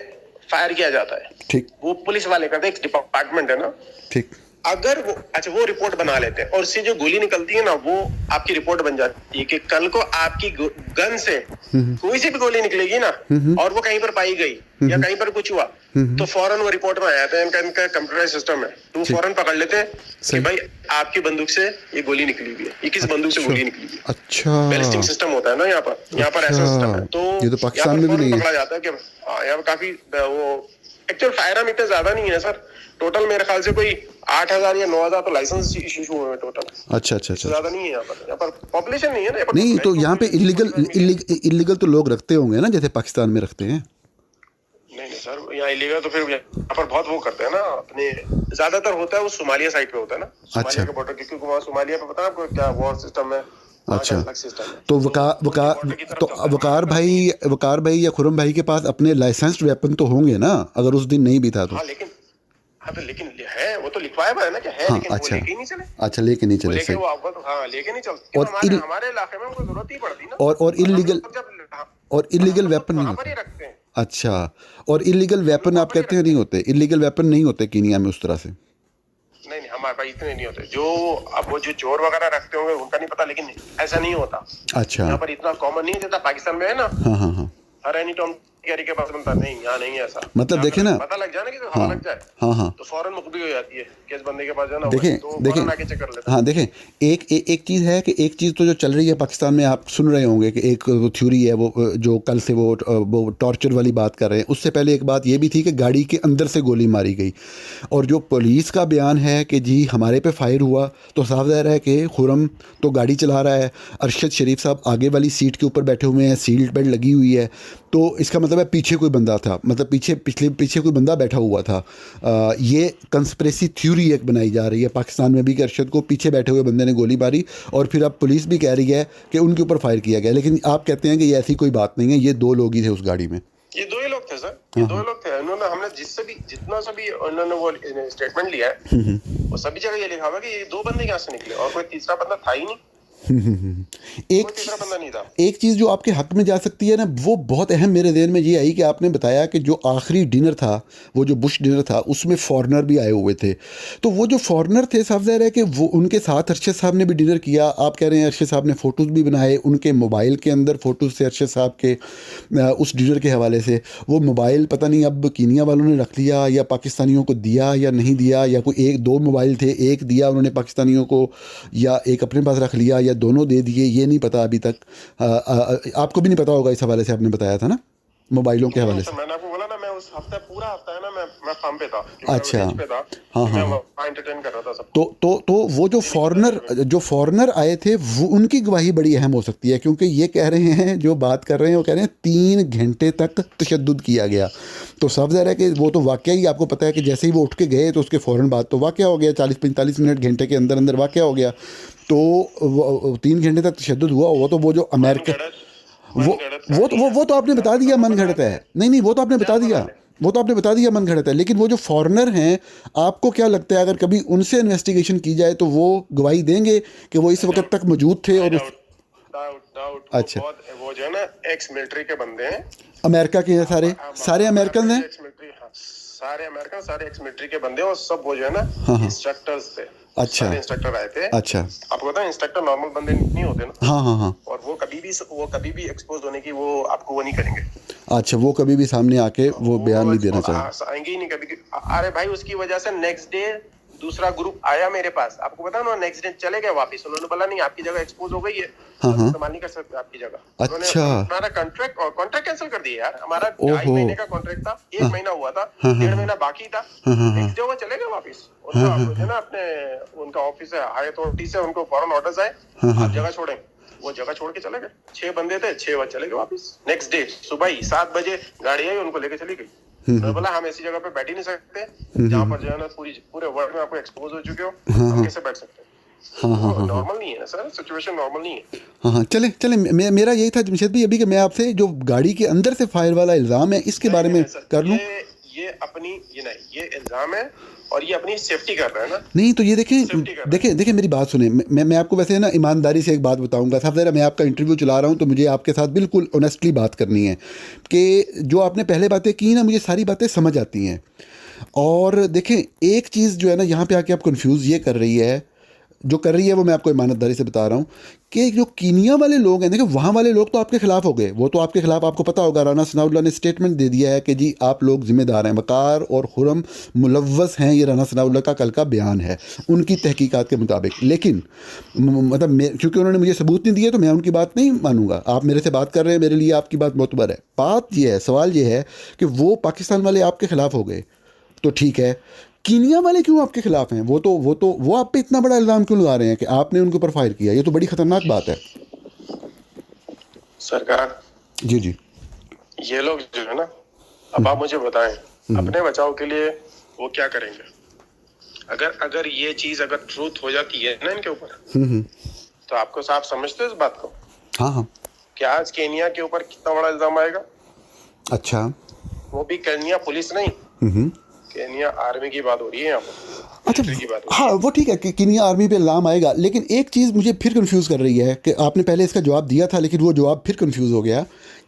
फायर किया जाता है। ठीक। वो पुलिस वाले करते हैं, एक डिपार्टमेंट है ना। ठीक। अगर वो रिपोर्ट बना लेते हैं और उससे जो गोली निकलती है ना, वो आपकी रिपोर्ट बन जाती है कि कल को आपकी गन से कोई सी भी गोली निकलेगी ना, और वो कहीं पर पाई गई या कहीं पर कुछ हुआ, तो फौरन वो रिपोर्ट में आ जाता है। इनका कंप्यूटराइज सिस्टम है, तो वो फौरन पकड़ लेते हैं कि भाई आपकी बंदूक से ये गोली निकली हुई है, ये किस बंदूक से गोली निकली है। अच्छा, बैलिस्टिक सिस्टम होता है ना यहाँ पर ऐसा सिस्टम है। तो ये तो पाकिस्तान में भी नहीं है। पकड़ा जाता है कि यहाँ पर काफी वो एक्चुअल फायर आर्म इतने ज्यादा नहीं है सर। टोटल मेरे ख्याल से कोई 8,000 या 9,000 तो लाइसेंस इशू हुए हैं टोटल। अच्छा अच्छा अच्छा, ज्यादा नहीं है यहाँ पर पॉपुलेशन नहीं है ना। नहीं तो यहाँ पे इलीगल तो लोग रखते होंगे ना, जैसे पाकिस्तान में रखते हैं। नहीं सर, यहाँ इलीगल तो फिर यहाँ पर बहुत वो करते हैं ना अपने। ज्यादातर होता है वो सोमालिया साइड पे होता है ना, सोमालिया के बॉर्डर, क्योंकि वहाँ सोमालिया पे पता है आपको क्या वॉर सिस्टम है। अच्छा, तो वकार भाई या खुरम भाई के पास अपने लाइसेंस्ड वेपन तो होंगे ना, अगर उस दिन नहीं भी था तो। लेकिन है, वो तो लिखवाया हुआ है ना कि है। लेकिन अच्छा, वो लेके नहीं चले। अच्छा, लेके नहीं चले। लेके वो आपको लेके नहीं चलते। और हमारे इलाके में उनको जरूरत ही पड़ती ना। और इलीगल वेपन नहीं होते। अच्छा, और इलीगल वेपन आप कहते हैं नहीं होते, इलीगल वेपन नहीं होते कीनिया में उस तरह से? नहीं, हमारे पास इतने नहीं होते। वो जो चोर वगैरह रखते होंगे उनका नहीं पता, लेकिन ऐसा नहीं होता। अच्छा, यहाँ पर इतना कॉमन नहीं है जैसा पाकिस्तान में है ना। हाँ हाँ हाँ, हर एनी टॉम कैरी के पास बनता नहीं, यहाँ नहीं है ऐसा। मतलब देखे ना, पता लग जाए ना कि हवा लग जाए, हाँ हाँ, तो फौरन मुकदमी हो जाती है कि इस बंदे के पास जाना। देखें हाँ, देखें एक चीज़ है कि एक चीज़ तो जो चल रही है पाकिस्तान में, आप सुन रहे होंगे कि एक वो थ्योरी है, वो जो कल से वो टॉर्चर वाली बात कर रहे हैं। उससे पहले एक बात ये भी थी कि गाड़ी के अंदर से गोली मारी गई। और जो पुलिस का बयान है कि जी हमारे पे फायर हुआ, तो साफ ज़ाहिर है कि खुरम तो गाड़ी चला रहा है, अरशद शरीफ साहब आगे वाली सीट के ऊपर बैठे हुए हैं, सीट बेल्ट लगी हुई है, तो इसका मतलब है पीछे कोई बंदा था, मतलब पीछे कोई बंदा बैठा हुआ था। ये कंस्पिरेसी थ्योरी एक बनाई जा रही है पाकिस्तान में भी कि अरशद को पीछे बैठे हुए बंदे ने गोली मारी, और फिर अब पुलिस भी कह रही है कि उनके ऊपर फायर किया गया। लेकिन आप कहते हैं कि ये ऐसी कोई बात नहीं है, ये 2 लोग ही थे उस गाड़ी में। ये 2 ही लोग थे सर, ये 2 लोग थे। उन्होंने हमने जितना भी उन्होंने वो स्टेटमेंट लिया है, वो सभी जगह ये लिखा हुआ है कि ये 2 बंदे यहाँ से निकले और कोई तीसरा बंदा था ही नहीं। एक कोई तीसरा बंदा नहीं था। एक चीज़ जो आपके हक में जा सकती है ना, वो बहुत अहम मेरे ध्यान में ये आई कि आपने बताया कि जो आखिरी डिनर था, वो जो बुश डिनर था, उसमें फॉरेनर भी आए हुए थे। तो वो जो फॉरेनर थे, साफ ज़ाहिर है कि वो उनके साथ अरशद साहब ने भी डिनर किया। आप कह रहे हैं अरशद साहब ने फ़ोटोज़ भी बनाए, उनके मोबाइल के अंदर फ़ोटोज़ थे अरशद साहब के उस डिनर के हवाले से। वो मोबाइल पता नहीं अब कीनिया वालों ने रख लिया या पाकिस्तानियों को दिया या नहीं दिया, या कोई एक दो मोबाइल थे, एक दिया उन्होंने पाकिस्तानियों को या एक अपने पास रख लिया या दोनों दे दिए, ये नहीं पता अभी तक। आपको भी नहीं पता होगा, इस हवाले से आपने बताया था ना, मोबाइलों के हवाले से। मैंने आपको बोला ना, मैं उस हफ्ते पूरा हफ्ता है ना, मैं फार्म पे था, मैं अच्छा, स्टेज पे था। हाँ मैं हाँ। वहाँ एंटरटेन कर रहा था सब। तो वो जो फॉरेनर आए थे, वो उनकी गवाही बड़ी अहम हो सकती है, क्योंकि ये कह रहे हैं, जो बात कर रहे हैं वो कह रहे हैं 3 घंटे तक तशद्दुद किया गया। तो सब ज़ाहिर है कि वो तो वाक़या ही आपको पता है कि जैसे ही वो उठ के गए तो उसके फ़ौरन बाद तो वाक़या हो गया, 40-45 मिनट घंटे के अंदर अंदर वाक़या हो गया। तो 3 घंटे तक तशद्दुद हुआ। वो तो वो जो अमेरिका, वो तो आपने बता दिया मन घड़त है। नहीं, वो तो आपने बता दिया, वो तो आपने बता दिया मन घड़त है। लेकिन वो जो फॉरेनर हैं, आपको क्या लगता है अगर कभी उनसे इन्वेस्टिगेशन की जाए तो वो गवाही देंगे कि वो इस वक्त तक मौजूद थे? और डाउट अच्छा, वो जो है ना, एक्स मिलिट्री के बंदे हैं। अमेरिका के हैं सारे अमेरिकन हैं? सारे अमेरिकन, सारे एक्स मिलिट्री के बंदे, और सब वो जो है ना, हाँ हाँ। इंस्ट्रक्टर्स थे। अच्छा सारे इंस्ट्रक्टर आए थे। अच्छा। आपको पता है इंस्ट्रक्टर नॉर्मल बंदे नहीं होते ना। हाँ हाँ हाँ। और वो कभी भी एक्सपोज होने की वो आपको वो नहीं करेंगे। अच्छा, वो कभी भी सामने आके वो बयान नहीं देना चाहिए। आएंगे ही नहीं कभी। अरे भाई, उसकी वजह से नेक्स्ट डे दूसरा ग्रुप आया मेरे पास, आपको पता ना, नेक्स्ट डे चले गए वापस। उन्होंने बोला नहीं, आपकी जगह एक्सपोज हो गई है, हाँ हाँ। इस्तेमाल नहीं कर सकते आपकी जगह। अच्छा। हमारा कॉन्ट्रैक्ट कैंसिल कर दिया यार। हमारा 2.5 महीने का कॉन्ट्रैक्ट था, 1 महीना हुआ था, 1.5 महीना बाकी था। नेक्स्ट डे वो चले गए वापस। उनका ना, अपने उनका ऑफिस है, हाई अथॉरिटी से उनको फॉरेन ऑर्डर्स आए, आप जगह छोड़ें। वो जगह छोड़ के चले गए। 6 बंदे थे, 6 बजे चले गए वापस। नेक्स्ट डे सुबह ही 7 बजे गाड़ी आई, उनको लेके चली गई। मैं बोला हम ऐसी जगह पे बैठ ही नहीं सकते जहाँ पर जो है ना पूरे वर्ल्ड में आपको एक्सपोज हो चुके हो। हम कैसे बैठ सकते हैं? नॉर्मल नहीं है ना सर, सिचुएशन नॉर्मल नहीं है। हाँ, चले मेरा यही था जमशेद भाई अभी कि मैं आपसे जो गाड़ी के अंदर से फायर वाला इल्ज़ाम है, इसके बारे में कर लूँ। ये इल्जाम है, और ये अपनी सेफ्टी कर रहा है ना। नहीं तो ये देखें मेरी बात सुने। मैं आपको वैसे ना ईमानदारी से एक बात बताऊंगा। साहब ज़रा, मैं आपका इंटरव्यू चला रहा हूँ तो मुझे आपके साथ बिल्कुल ऑनेस्टली बात करनी है कि जो आपने पहले बातें की ना, मुझे सारी बातें समझ आती हैं। और देखें, एक चीज़ जो है ना, यहाँ पे आके आप कंफ्यूज ये कर रही है, वो मैं आपको ईमानदारी से बता रहा हूँ कि जो कीनिया वाले लोग हैं, देखिए वहाँ वाले लोग तो आपके ख़िलाफ़ हो गए। वो तो आपके ख़िलाफ़, आपको पता होगा, राना सनाउल्लाह ने स्टेटमेंट दे दिया है कि जी आप लोग ज़िम्मेदार हैं, वक़ार और खुरम मुलव्वस हैं। ये राना सनाउल्लाह का कल का बयान है उनकी तहकीकात के मुताबिक। लेकिन मतलब क्योंकि उन्होंने मुझे सबूत नहीं दिए तो मैं उनकी बात नहीं मानूंगा। आप मेरे से बात कर रहे हैं, मेरे लिए आपकी बात मोतबर है। बात ये है, सवाल ये है कि वो पाकिस्तान वाले आपके ख़िलाफ़ हो गए तो ठीक है, कीनिया वाले क्यों आपके खिलाफ हैं? वो आप पे इतना बड़ा इल्ज़ाम क्यों लगा रहे हैं कि आपने उनके ऊपर फायर किया? ये तो बड़ी खतरनाक बात है। सरकार जी ये लोग जो है ना, अब आप मुझे बताएं, अपने बचाव के लिए वो क्या करेंगे? अगर ये चीज अगर ट्रूथ हो जाती है ना इनके ऊपर, तो आपको साफ समझते हो इस बात को? हाँ। कि आज केनिया के ऊपर कितना बड़ा इल्जाम आएगा। अच्छा। वो भी केनिया पुलिस नहीं, केनिया आर्मी की बात हो रही है यहाँ पर। अच्छा, हाँ वो ठीक है कि कीनिया आर्मी पे इल्ज़ाम आएगा। लेकिन एक चीज़ मुझे फिर कंफ्यूज कर रही है कि आपने पहले इसका जवाब दिया था, लेकिन वो जवाब फिर कंफ्यूज हो गया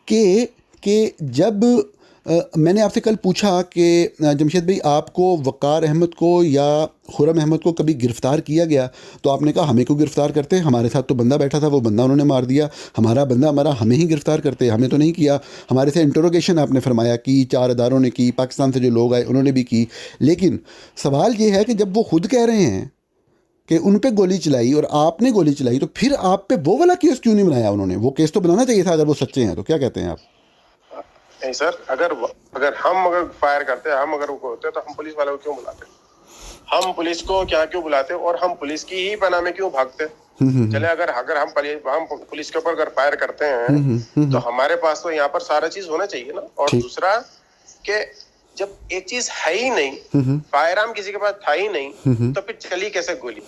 कि जब मैंने आपसे कल पूछा कि जमशेद भाई आपको वक़ार अहमद को या खुरम अहमद को कभी गिरफ़्तार किया गया, तो आपने कहा हमें क्यों गिरफ़्तार करते, हमारे साथ तो बंदा बैठा था, वो बंदा उन्होंने मार दिया, हमारा बंदा हमारा, हमें ही गिरफ़्तार करते, हमें तो नहीं किया। हमारे से इंटरोगेशन आपने फरमाया कि 4 अदारों ने की, पाकिस्तान से जो लोग आए उन्होंने भी की। लेकिन सवाल ये है कि जब वो खुद कह रहे हैं कि उन पे गोली चलाई और आपने गोली चलाई, तो फिर आप पे वो वाला केस क्यों नहीं बनाया उन्होंने? वो केस तो बनाना चाहिए था अगर वो सच्चे हैं तो। क्या कहते हैं आप? नहीं सर, अगर हम फायर करते, हम अगर वो होते तो हम पुलिस वालों को क्यों बुलाते? हम पुलिस को क्यों बुलाते, और हम पुलिस की ही पनाह में क्यों भागते? चले अगर हम पुलिस के ऊपर अगर फायर करते हैं तो हमारे पास तो यहाँ पर सारा चीज होना चाहिए ना। और दूसरा कि जब एक चीज है ही नहीं, फायर आर्म किसी के पास था ही नहीं, तो फिर चली कैसे गोली?